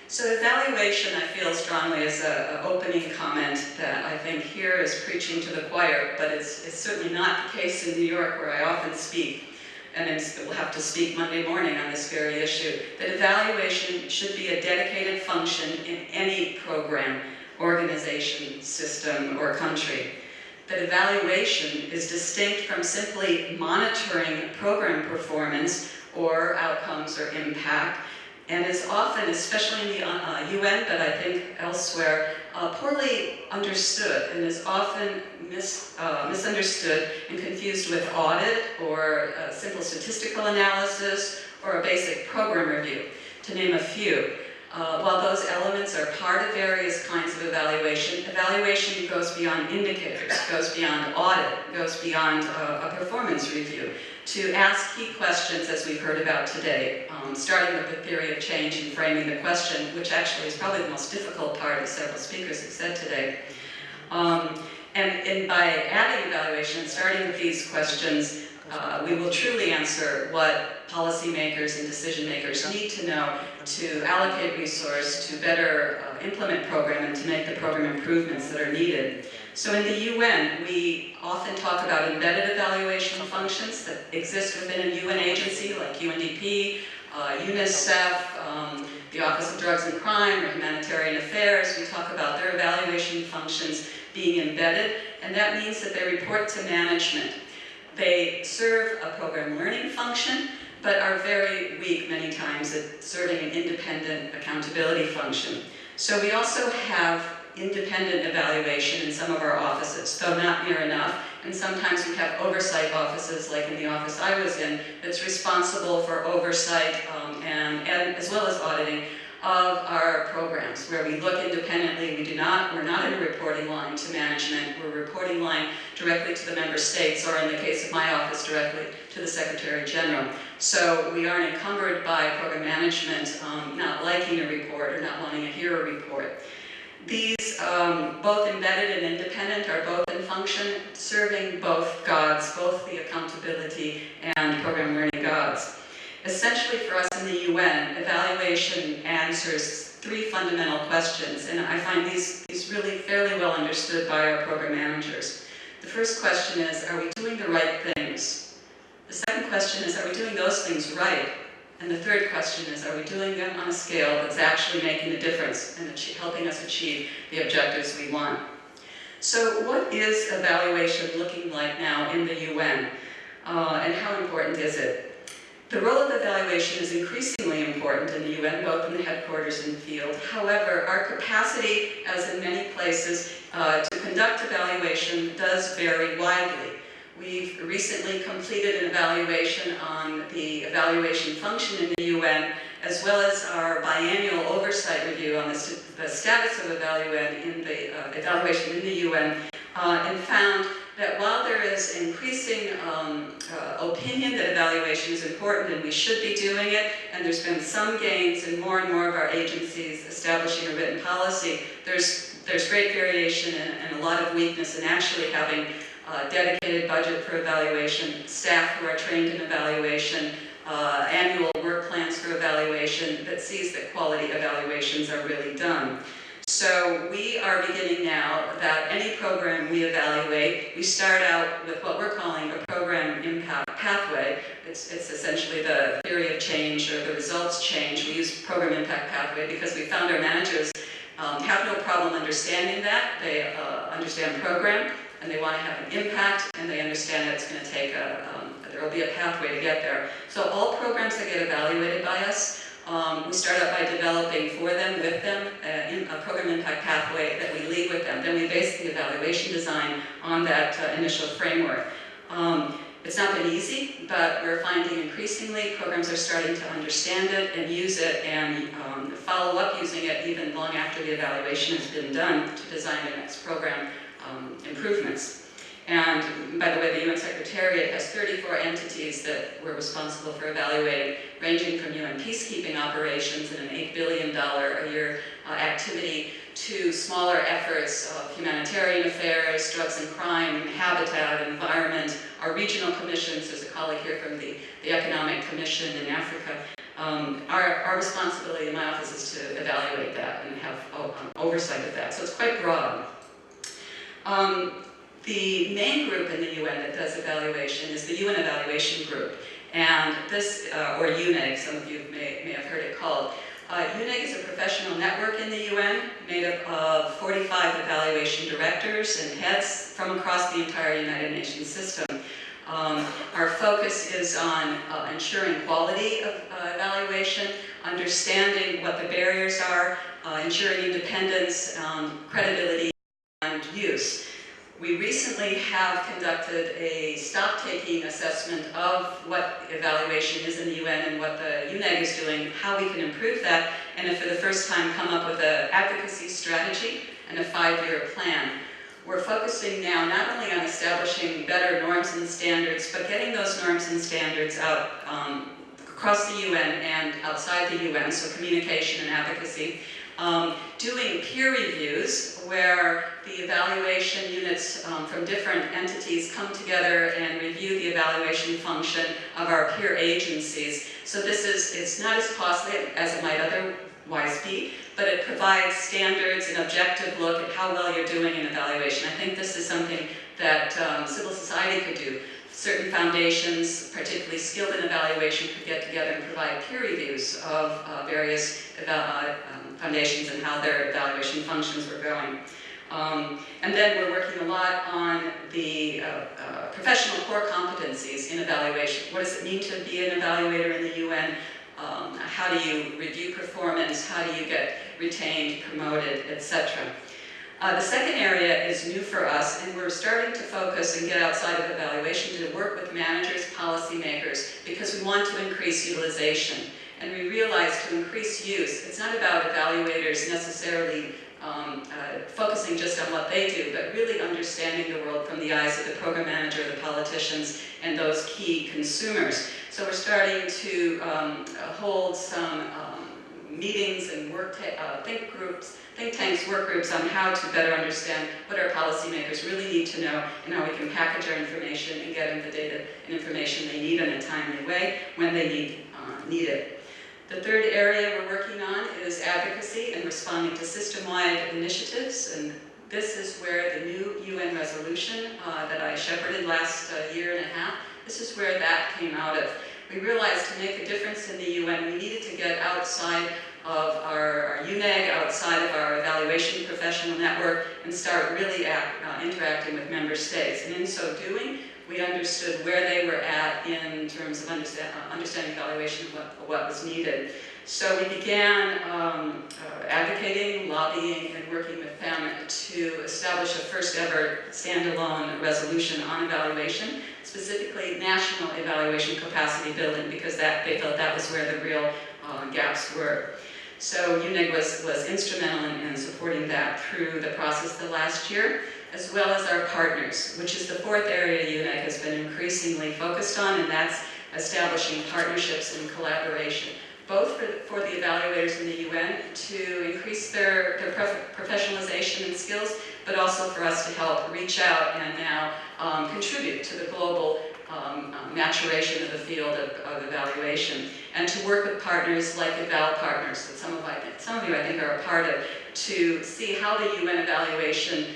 So evaluation, I feel strongly, is an opening comment that I think here is preaching to the choir, but it's certainly not the case in New York, where I often speak. And we'll have to speak Monday morning on this very issue, that evaluation should be a dedicated function in any program, organization, system, or country. that evaluation is distinct from simply monitoring program performance or outcomes or impact, and is often, especially in the UN, but I think elsewhere, poorly understood, and is often misunderstood and confused with audit or simple statistical analysis or a basic program review, to name a few. While those elements are part of various kinds of evaluation, evaluation goes beyond indicators, goes beyond audit, goes beyond a performance review, to ask key questions, as we've heard about today, starting with the theory of change and framing the question, which actually is probably the most difficult part, as several speakers have said today. And by adding evaluation and starting with these questions, we will truly answer what policymakers and decision makers need to know to allocate resource, to better implement program, and to make the program improvements that are needed. So in the UN, we often talk about embedded evaluation functions that exist within a UN agency like UNDP, UNICEF, the Office of Drugs and Crime, or Humanitarian Affairs. We talk about their evaluation functions being embedded, and that means that they report to management. They serve a program learning function, but are very weak many times at serving an independent accountability function. So we also have independent evaluation in some of our offices, though not near enough. And sometimes we have oversight offices, like in the office I was in, that's responsible for oversight and as well as auditing of our programs, where we look independently. We're not in a reporting line to management. We're a reporting line directly to the member states, or in the case of my office, directly to the Secretary General. So we aren't encumbered by program management not liking a report or not wanting to hear a report. These, both embedded and independent, are both in function, serving both gods, both the accountability and program learning gods. Essentially for us in the UN, evaluation answers three fundamental questions, and I find these really fairly well understood by our program managers. The first question is, are we doing the right things? The second question is, are we doing those things right? And the third question is, are we doing them on a scale that's actually making a difference and helping us achieve the objectives we want? So what is evaluation looking like now in the UN, and how important is it? The role of evaluation is increasingly important in the UN, both in the headquarters and field. However, our capacity, as in many places, to conduct evaluation does vary widely. We've recently completed an evaluation on the evaluation function in the UN, as well as our biannual oversight review on the status of evaluation in the UN, and found that while there is increasing opinion that evaluation is important and we should be doing it, and there's been some gains in more and more of our agencies establishing a written policy, there's great variation and a lot of weakness in actually having dedicated budget for evaluation, staff who are trained in evaluation, annual work plans for evaluation that sees that quality evaluations are really done. So we are beginning now that any program we evaluate, we start out with what we're calling a program impact pathway. It's essentially the theory of change or the results change. We use program impact pathway because we found our managers have no problem understanding that. They understand program and they want to have an impact, and they understand that it's going to take there will be a pathway to get there. So all programs that get evaluated by us, we start out by developing for them, with them, a program impact pathway that we lead with them. Then we base the evaluation design on that initial framework. It's not been easy, but we're finding increasingly programs are starting to understand it and use it and follow up using it even long after the evaluation has been done to design the next program improvements. And by the way, the UN Secretariat has 34 entities that we're responsible for evaluating, ranging from UN peacekeeping operations and an $8 billion a year activity to smaller efforts of humanitarian affairs, drugs and crime, habitat, environment, our regional commissions. There's a colleague here from the Economic Commission in Africa. Our responsibility in my office is to evaluate that and have oversight of that. So it's quite broad. The main group in the UN that does evaluation is the UN Evaluation Group. And this, or UNEG, some of you may have heard it called. UNEG is a professional network in the UN made up of 45 evaluation directors and heads from across the entire United Nations system. Our focus is on ensuring quality of evaluation, understanding what the barriers are, ensuring independence, credibility, and use. We recently have conducted a stock-taking assessment of what evaluation is in the UN and what the UNEG is doing, how we can improve that, and have for the first time come up with an advocacy strategy and a 5-year plan. We're focusing now not only on establishing better norms and standards, but getting those norms and standards out across the UN and outside the UN, so communication and advocacy. Doing peer reviews where the evaluation units from different entities come together and review the evaluation function of our peer agencies. So it's not as costly as it might otherwise be, but it provides standards, an objective look at how well you're doing in evaluation. I think this is something that civil society could do. Certain foundations, particularly skilled in evaluation, could get together and provide peer reviews of various foundations and how their evaluation functions were going. And then we're working a lot on the professional core competencies in evaluation. What does it mean to be an evaluator in the UN? How do you review performance? How do you get retained, promoted, etc.? The second area is new for us, and we're starting to focus and get outside of evaluation to work with managers, policymakers, because we want to increase utilization. And we realize to increase use, it's not about evaluators necessarily focusing just on what they do, but really understanding the world from the eyes of the program manager, the politicians, and those key consumers. So we're starting to hold some meetings and think tanks, work groups on how to better understand what our policymakers really need to know and how we can package our information and get them the data and information they need in a timely way when they need it. The third area we're working on is advocacy and responding to system-wide initiatives, and this is where the new UN resolution that I shepherded last year and a half, this is where that came out of. We realized to make a difference in the UN, we needed to get outside of our UNEG, outside of our evaluation professional network, and start really interacting with member states. And in so doing, we understood where they were at in terms of understanding evaluation of what was needed. So we began advocating, lobbying, and working with them to establish a first ever standalone resolution on evaluation, specifically national evaluation capacity building, because they felt that was where the real gaps were. So UNEG was instrumental in supporting that through the process the last year, as well as our partners, which is the fourth area UNEG has been increasingly focused on, and that's establishing partnerships and collaboration, both for the evaluators in the UN to increase their professionalization and skills, but also for us to help reach out and now contribute to the global maturation of the field of evaluation, and to work with partners like Eval Partners, that some of you I think are a part of, to see how the UN evaluation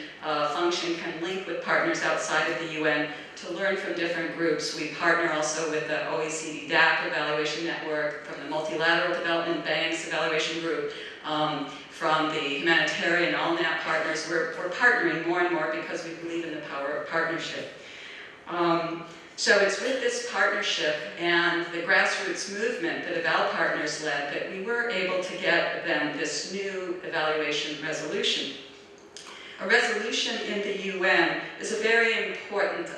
function can link with partners outside of the UN, to learn from different groups. We partner also with the OECD DAC evaluation network, from the Multilateral Development Bank's evaluation group, from the humanitarian ALNAP partners. We're partnering more and more because we believe in the power of partnership. So it's with this partnership and the grassroots movement that Eval Partners led that we were able to get then this new evaluation resolution. A resolution in the UN is a very important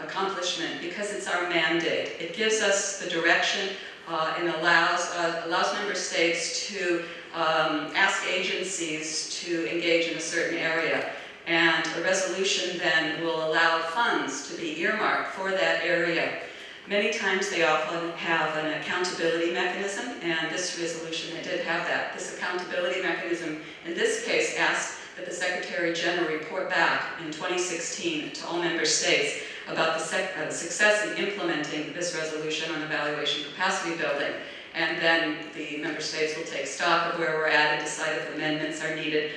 accomplishment because it's our mandate. It gives us the direction and allows member states to ask agencies to engage in a certain area. And a resolution then will allow funds to be earmarked for that area. Many times they often have an accountability mechanism, and this resolution, it did have that. This accountability mechanism, in this case, asked that the Secretary General report back in 2016 to all member states about the success in implementing this resolution on evaluation capacity building. And then the member states will take stock of where we're at and decide if amendments are needed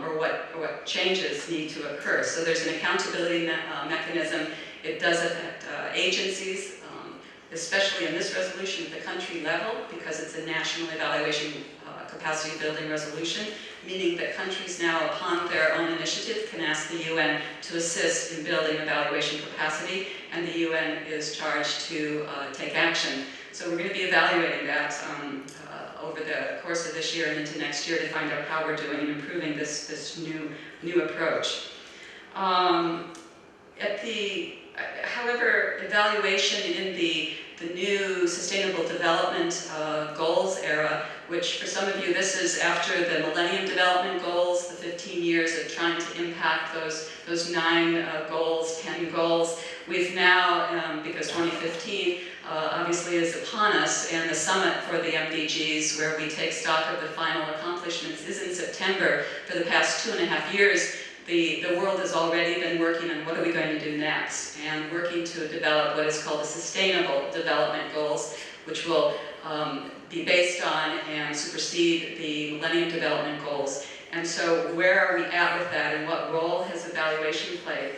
or what changes need to occur. So there's an accountability mechanism. It does affect agencies, especially in this resolution at the country level, because it's a national evaluation capacity building resolution, meaning that countries now, upon their own initiative, can ask the UN to assist in building evaluation capacity, and the UN is charged to take action. So we're going to be evaluating that over the course of this year and into next year to find out how we're doing in improving this new approach. However, evaluation in the new Sustainable Development Goals era, which for some of you, this is after the Millennium Development Goals, the 15 years of trying to impact those 9 goals, 10 goals. We've now, because 2015 obviously is upon us, and the summit for the MDGs, where we take stock of the final accomplishments, is in September. For the past 2.5 years, the world has already been working on what are we going to do next, and working to develop what is called the Sustainable Development Goals, which will be based on and supersede the Millennium Development Goals. And so where are we at with that, and what role has evaluation played?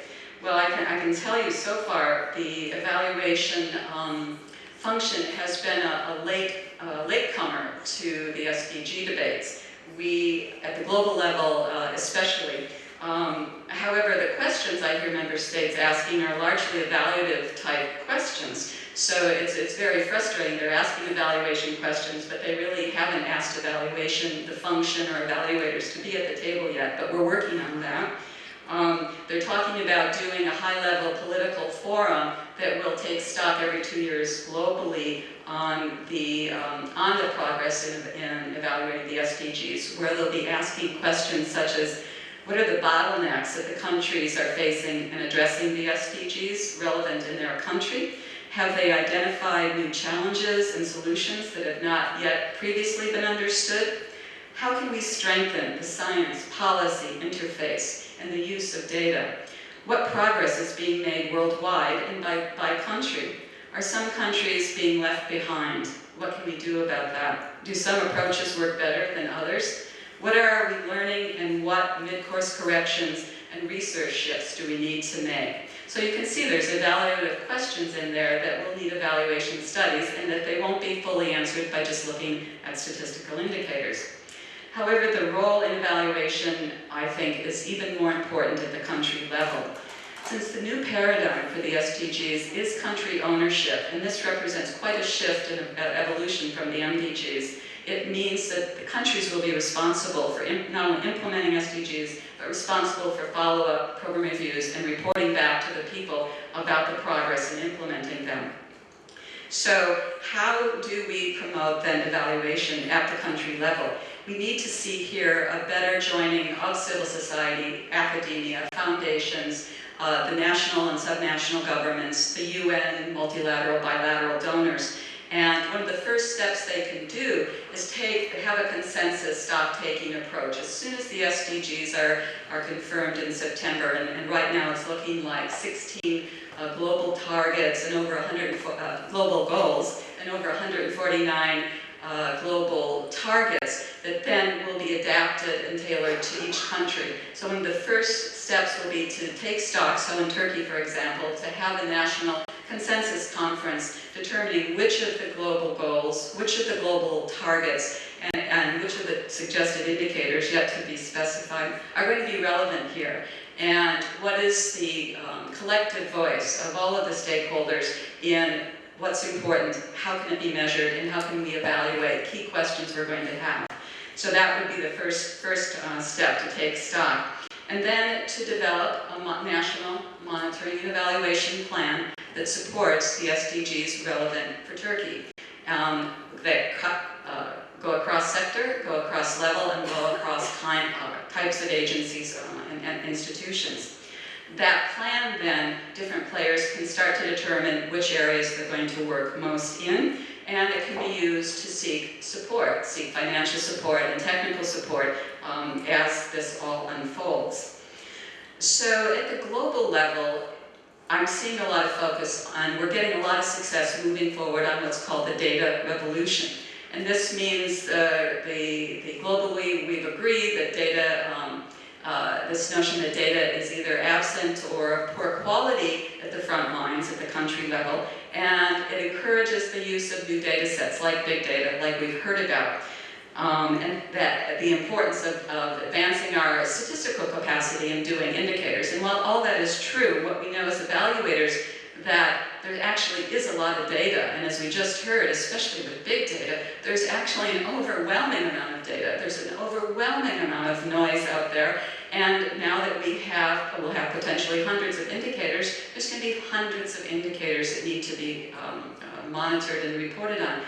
Well, I can tell you so far, the evaluation function has been a latecomer to the SDG debates. We, at the global level especially, however, the questions I hear member states asking are largely evaluative type questions. So it's very frustrating. They're asking evaluation questions, but they really haven't asked evaluation, the function, or evaluators to be at the table yet, but we're working on that. They're talking about doing a high-level political forum that will take stock every 2 years globally on the progress in evaluating the SDGs, where they'll be asking questions such as, what are the bottlenecks that the countries are facing in addressing the SDGs relevant in their country? Have they identified new challenges and solutions that have not yet previously been understood? How can we strengthen the science, policy, interface, and the use of data? What progress is being made worldwide and by country? Are some countries being left behind? What can we do about that? Do some approaches work better than others? What are we learning, and what mid-course corrections and research shifts do we need to make? So you can see there's evaluative questions in there that will need evaluation studies, and that they won't be fully answered by just looking at statistical indicators. However, the role in evaluation, I think, is even more important at the country level. Since the new paradigm for the SDGs is country ownership, and this represents quite a shift in evolution from the MDGs, it means that the countries will be responsible for not only implementing SDGs, but responsible for follow-up program reviews and reporting back to the people about the progress in implementing them. So how do we promote then evaluation at the country level? We need to see here a better joining of civil society, academia, foundations, the national and subnational governments, the UN, multilateral, bilateral donors. And one of the first steps they can do is have a consensus stock-taking approach. As soon as the SDGs are confirmed in September, and right now it's looking like 16 global targets and over 100 global goals and over 149 global targets that then will be adapted and tailored to each country. So one of the first steps will be to take stock, so in Turkey, for example, to have a national consensus conference determining which of the global goals, which of the global targets, and which of the suggested indicators yet to be specified are going to be relevant here. And what is the collective voice of all of the stakeholders in what's important, how can it be measured, and how can we evaluate key questions we're going to have. So that would be the first step, to take stock. And then to develop a national monitoring and evaluation plan that supports the SDGs relevant for Turkey. That go across sector, go across level, and go across types of agencies and institutions. That plan then, different players can start to determine which areas they're going to work most in, and it can be used to seek support, seek financial support and technical support as this all unfolds. So at the global level, I'm seeing a lot of focus on, we're getting a lot of success moving forward on what's called the data revolution. And this means globally we've agreed that data, this notion that data is either absent or of poor quality at the front lines at the country level, and it encourages the use of new data sets like big data, like we've heard about. and that the importance of advancing our statistical capacity and doing indicators. And while all that is true, what we know as evaluators that there actually is a lot of data, and as we just heard, especially with big data, there's actually an overwhelming amount of data. There's an overwhelming amount of noise out there, and now that we'll have potentially hundreds of indicators, there's going to be hundreds of indicators that need to be monitored and reported on.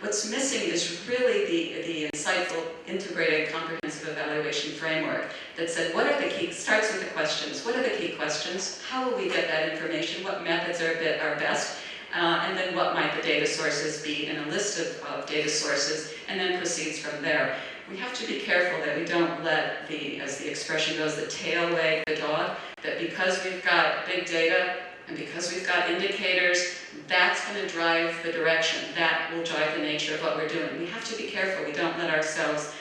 What's missing is really the insightful, integrated, comprehensive evaluation framework that said, what are the key, starts with the questions. What are the key questions? How will we get that information? What methods are best? And then what might the data sources be in a list of data sources, and then proceeds from there. We have to be careful that we don't let as the expression goes, the tail wag the dog, that because we've got big data, and because we've got indicators, that's going to drive the direction. That will drive the nature of what we're doing. We have to be careful. We don't let ourselves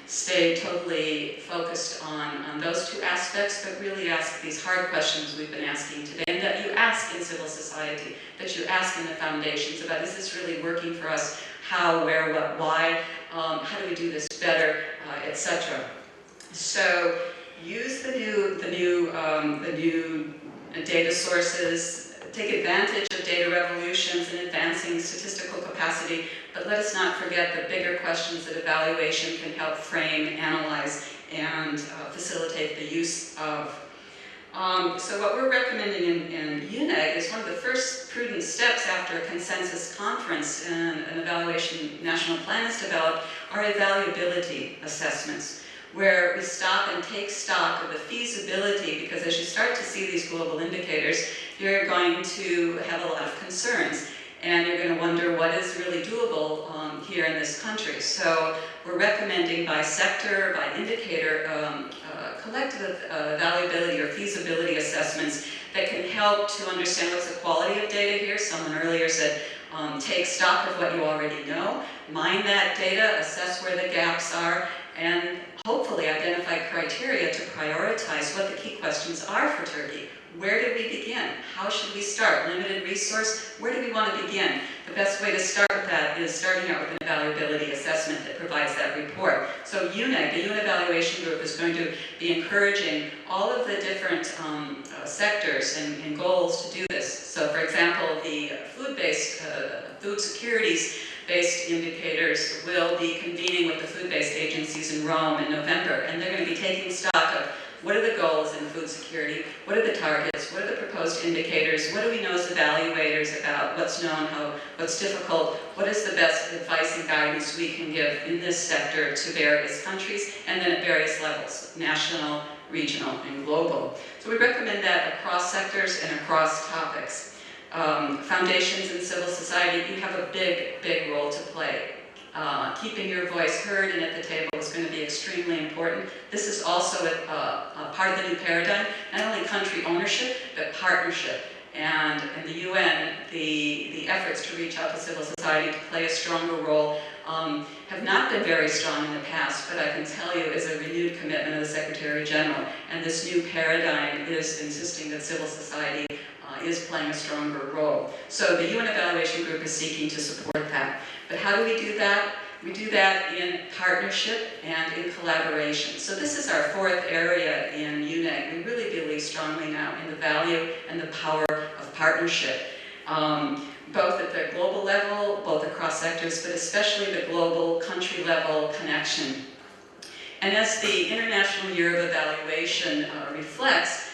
stay totally focused on those two aspects, but really ask these hard questions we've been asking today, and that you ask in civil society, that you ask in the foundations about, is this really working for us? How, where, what, why? How do we do this better, etc. So use the new data sources, take advantage of data revolutions and advancing statistical capacity, but let us not forget the bigger questions that evaluation can help frame, analyze, and facilitate the use of. So what we're recommending in UNEG is one of the first prudent steps after a consensus conference and an evaluation national plan is developed are evaluability assessments, where we stop and take stock of the feasibility, because as you start to see these global indicators, you're going to have a lot of concerns, and you're going to wonder what is really doable here in this country. So we're recommending by sector, by indicator, collective evaluability or feasibility assessments that can help to understand what's the quality of data here. Someone earlier said, take stock of what you already know, mine that data, assess where the gaps are, and hopefully identify criteria to prioritize what the key questions are for Turkey. Where do we begin? How should we start? Limited resource? Where do we want to begin? The best way to start with that is starting out with an evaluability assessment that provides that report. So UNEG, the UN Evaluation Group, is going to be encouraging all of the different sectors and goals to do this. So for example, the food-based, food securities-based indicators will be convening with the food-based agencies in Rome in November, and they're going to be taking stock of what are the goals in food security, what are the targets, what are the proposed indicators, what do we know as evaluators about what's known, what's difficult, what is the best advice and guidance we can give in this sector to various countries, and then at various levels, national, regional, and global. So we recommend that across sectors and across topics. Foundations and civil society, you have a big role to play. Keeping your voice heard and at the table is going to be extremely important. This is also a part of the new paradigm, not only country ownership, but partnership. And in the UN, the efforts to reach out to civil society to play a stronger role have not been very strong in the past, but I can tell you is a renewed commitment of the Secretary General. And this new paradigm is insisting that civil society is playing a stronger role. So the UN Evaluation Group is seeking to support that. But how do we do that? We do that in partnership and in collaboration. So this is our fourth area in UNEG. We really believe strongly now in the value and the power of partnership, both at the global level, both across sectors, but especially the global country level connection. And as the International Year of Evaluation reflects,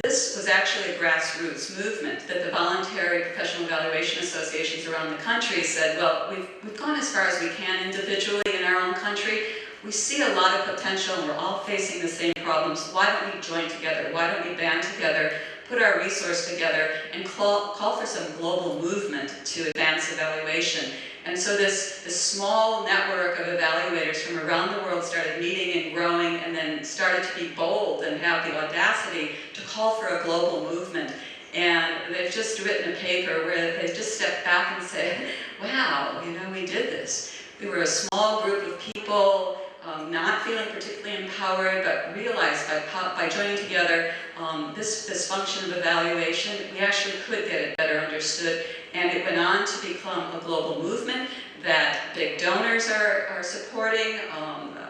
this was actually a grassroots movement that the voluntary professional evaluation associations around the country said, well, we've gone as far as we can individually in our own country. We see a lot of potential and we're all facing the same problems. Why don't we join together? Why don't we band together, put our resource together, and call for some global movement to advance evaluation? And so this small network of evaluators from around the world started meeting and growing, and then started to be bold and have the audacity to call for a global movement. And they've just written a paper where they've just stepped back and said, wow, we did this. We were a small group of people not feeling particularly empowered, but realized by joining together this function of evaluation, we actually could get it better understood, and it went on to become a global movement that big donors are supporting.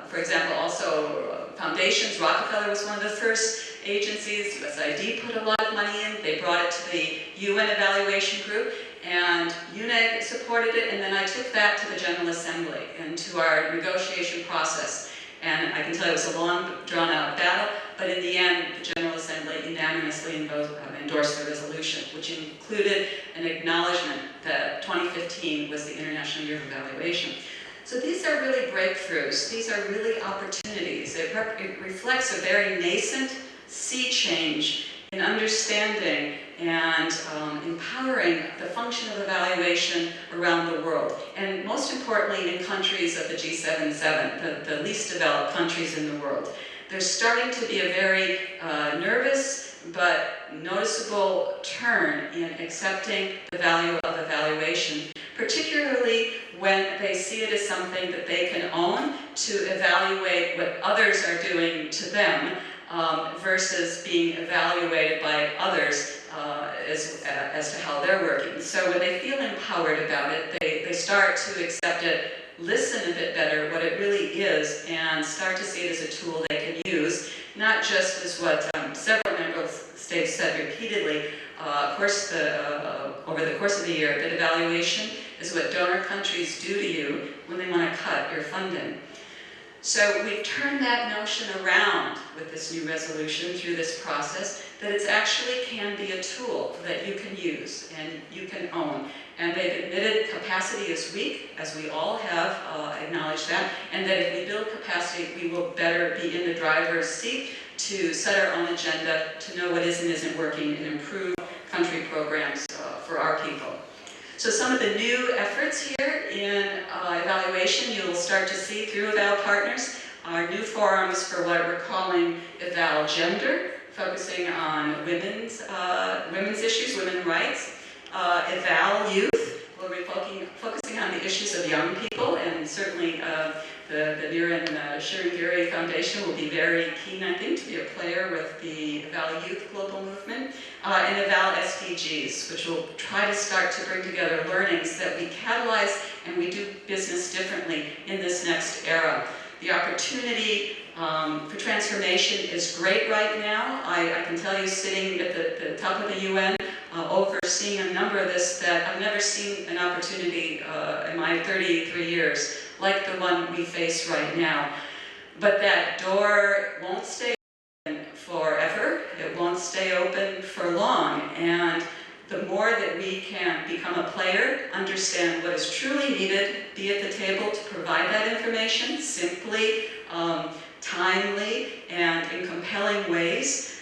For example, also foundations. Rockefeller was one of the first agencies. USAID put a lot of money in. They brought it to the UN evaluation group, and UNEG supported it, and then I took that to the General Assembly and to our negotiation process. And I can tell you it was a long, drawn-out battle, but in the end, the General Assembly unanimously endorsed the resolution, which included an acknowledgement that 2015 was the International Year of Evaluation. So these are really breakthroughs. These are really opportunities. It reflects a very nascent sea change in understanding and empowering the function of evaluation around the world. And most importantly, in countries of the G77, the least developed countries in the world. There's starting to be a very nervous but noticeable turn in accepting the value of evaluation, particularly when they see it as something that they can own to evaluate what others are doing to them versus being evaluated by others as to how they're working. So when they feel empowered about it, they start to accept it, listen a bit better what it really is, and start to see it as a tool they can use, not just as what several member states said repeatedly, over the course of the year, that evaluation is what donor countries do to you when they want to cut your funding. So we've turned that notion around with this new resolution through this process, that it actually can be a tool that you can use and you can own. And they've admitted capacity is weak, as we all have acknowledged that, and that if we build capacity, we will better be in the driver's seat to set our own agenda, to know what is and isn't working, and improve country programs for our people. So some of the new efforts here in evaluation you will start to see through Eval Partners are new forums for what we're calling Eval Gender, focusing on women's issues, women's rights. Eval Youth, where we're focusing on the issues of young people, and certainly the Nirun Şahingiray Foundation will be very keen, I think, to be a player with the Eval Youth Global Movement, and Eval SDGs, which will try to start to bring together learnings that we catalyze and we do business differently in this next era. The opportunity for transformation is great right now. I can tell you, sitting at the top of the UN, overseeing a number of this, that I've never seen an opportunity in my 33 years like the one we face right now. But that door won't stay open forever. It won't stay open for long. And the more that we can become a player, understand what is truly needed, be at the table to provide that information simply, timely, and in compelling ways,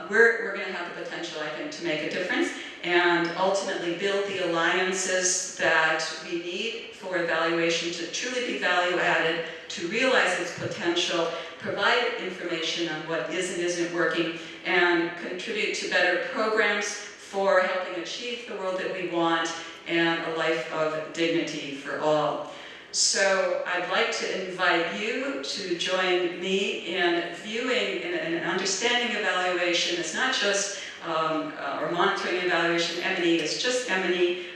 we're going to have the potential, I think, to make a difference and ultimately build the alliances that we need for evaluation to truly be value-added, to realize its potential, provide information on what is and isn't working, and contribute to better programs for helping achieve the world that we want and a life of dignity for all. So I'd like to invite you to join me in viewing and understanding evaluation as not just, or monitoring evaluation, M&E is just M&E,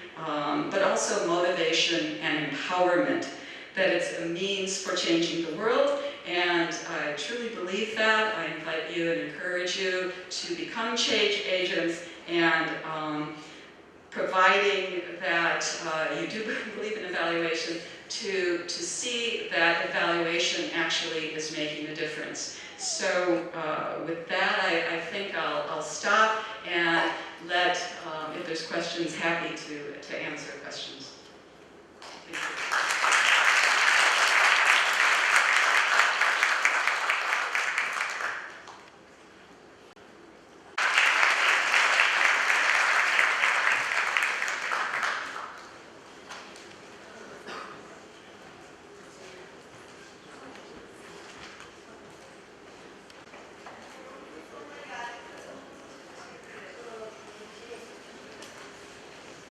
but also motivation and empowerment, that it's a means for changing the world, and I truly believe that. I invite you and encourage you to become change agents, and providing that you do believe in evaluation, to see that evaluation actually is making a difference. So with that, I think I'll stop and let, if there's questions, happy to answer questions. Thank you.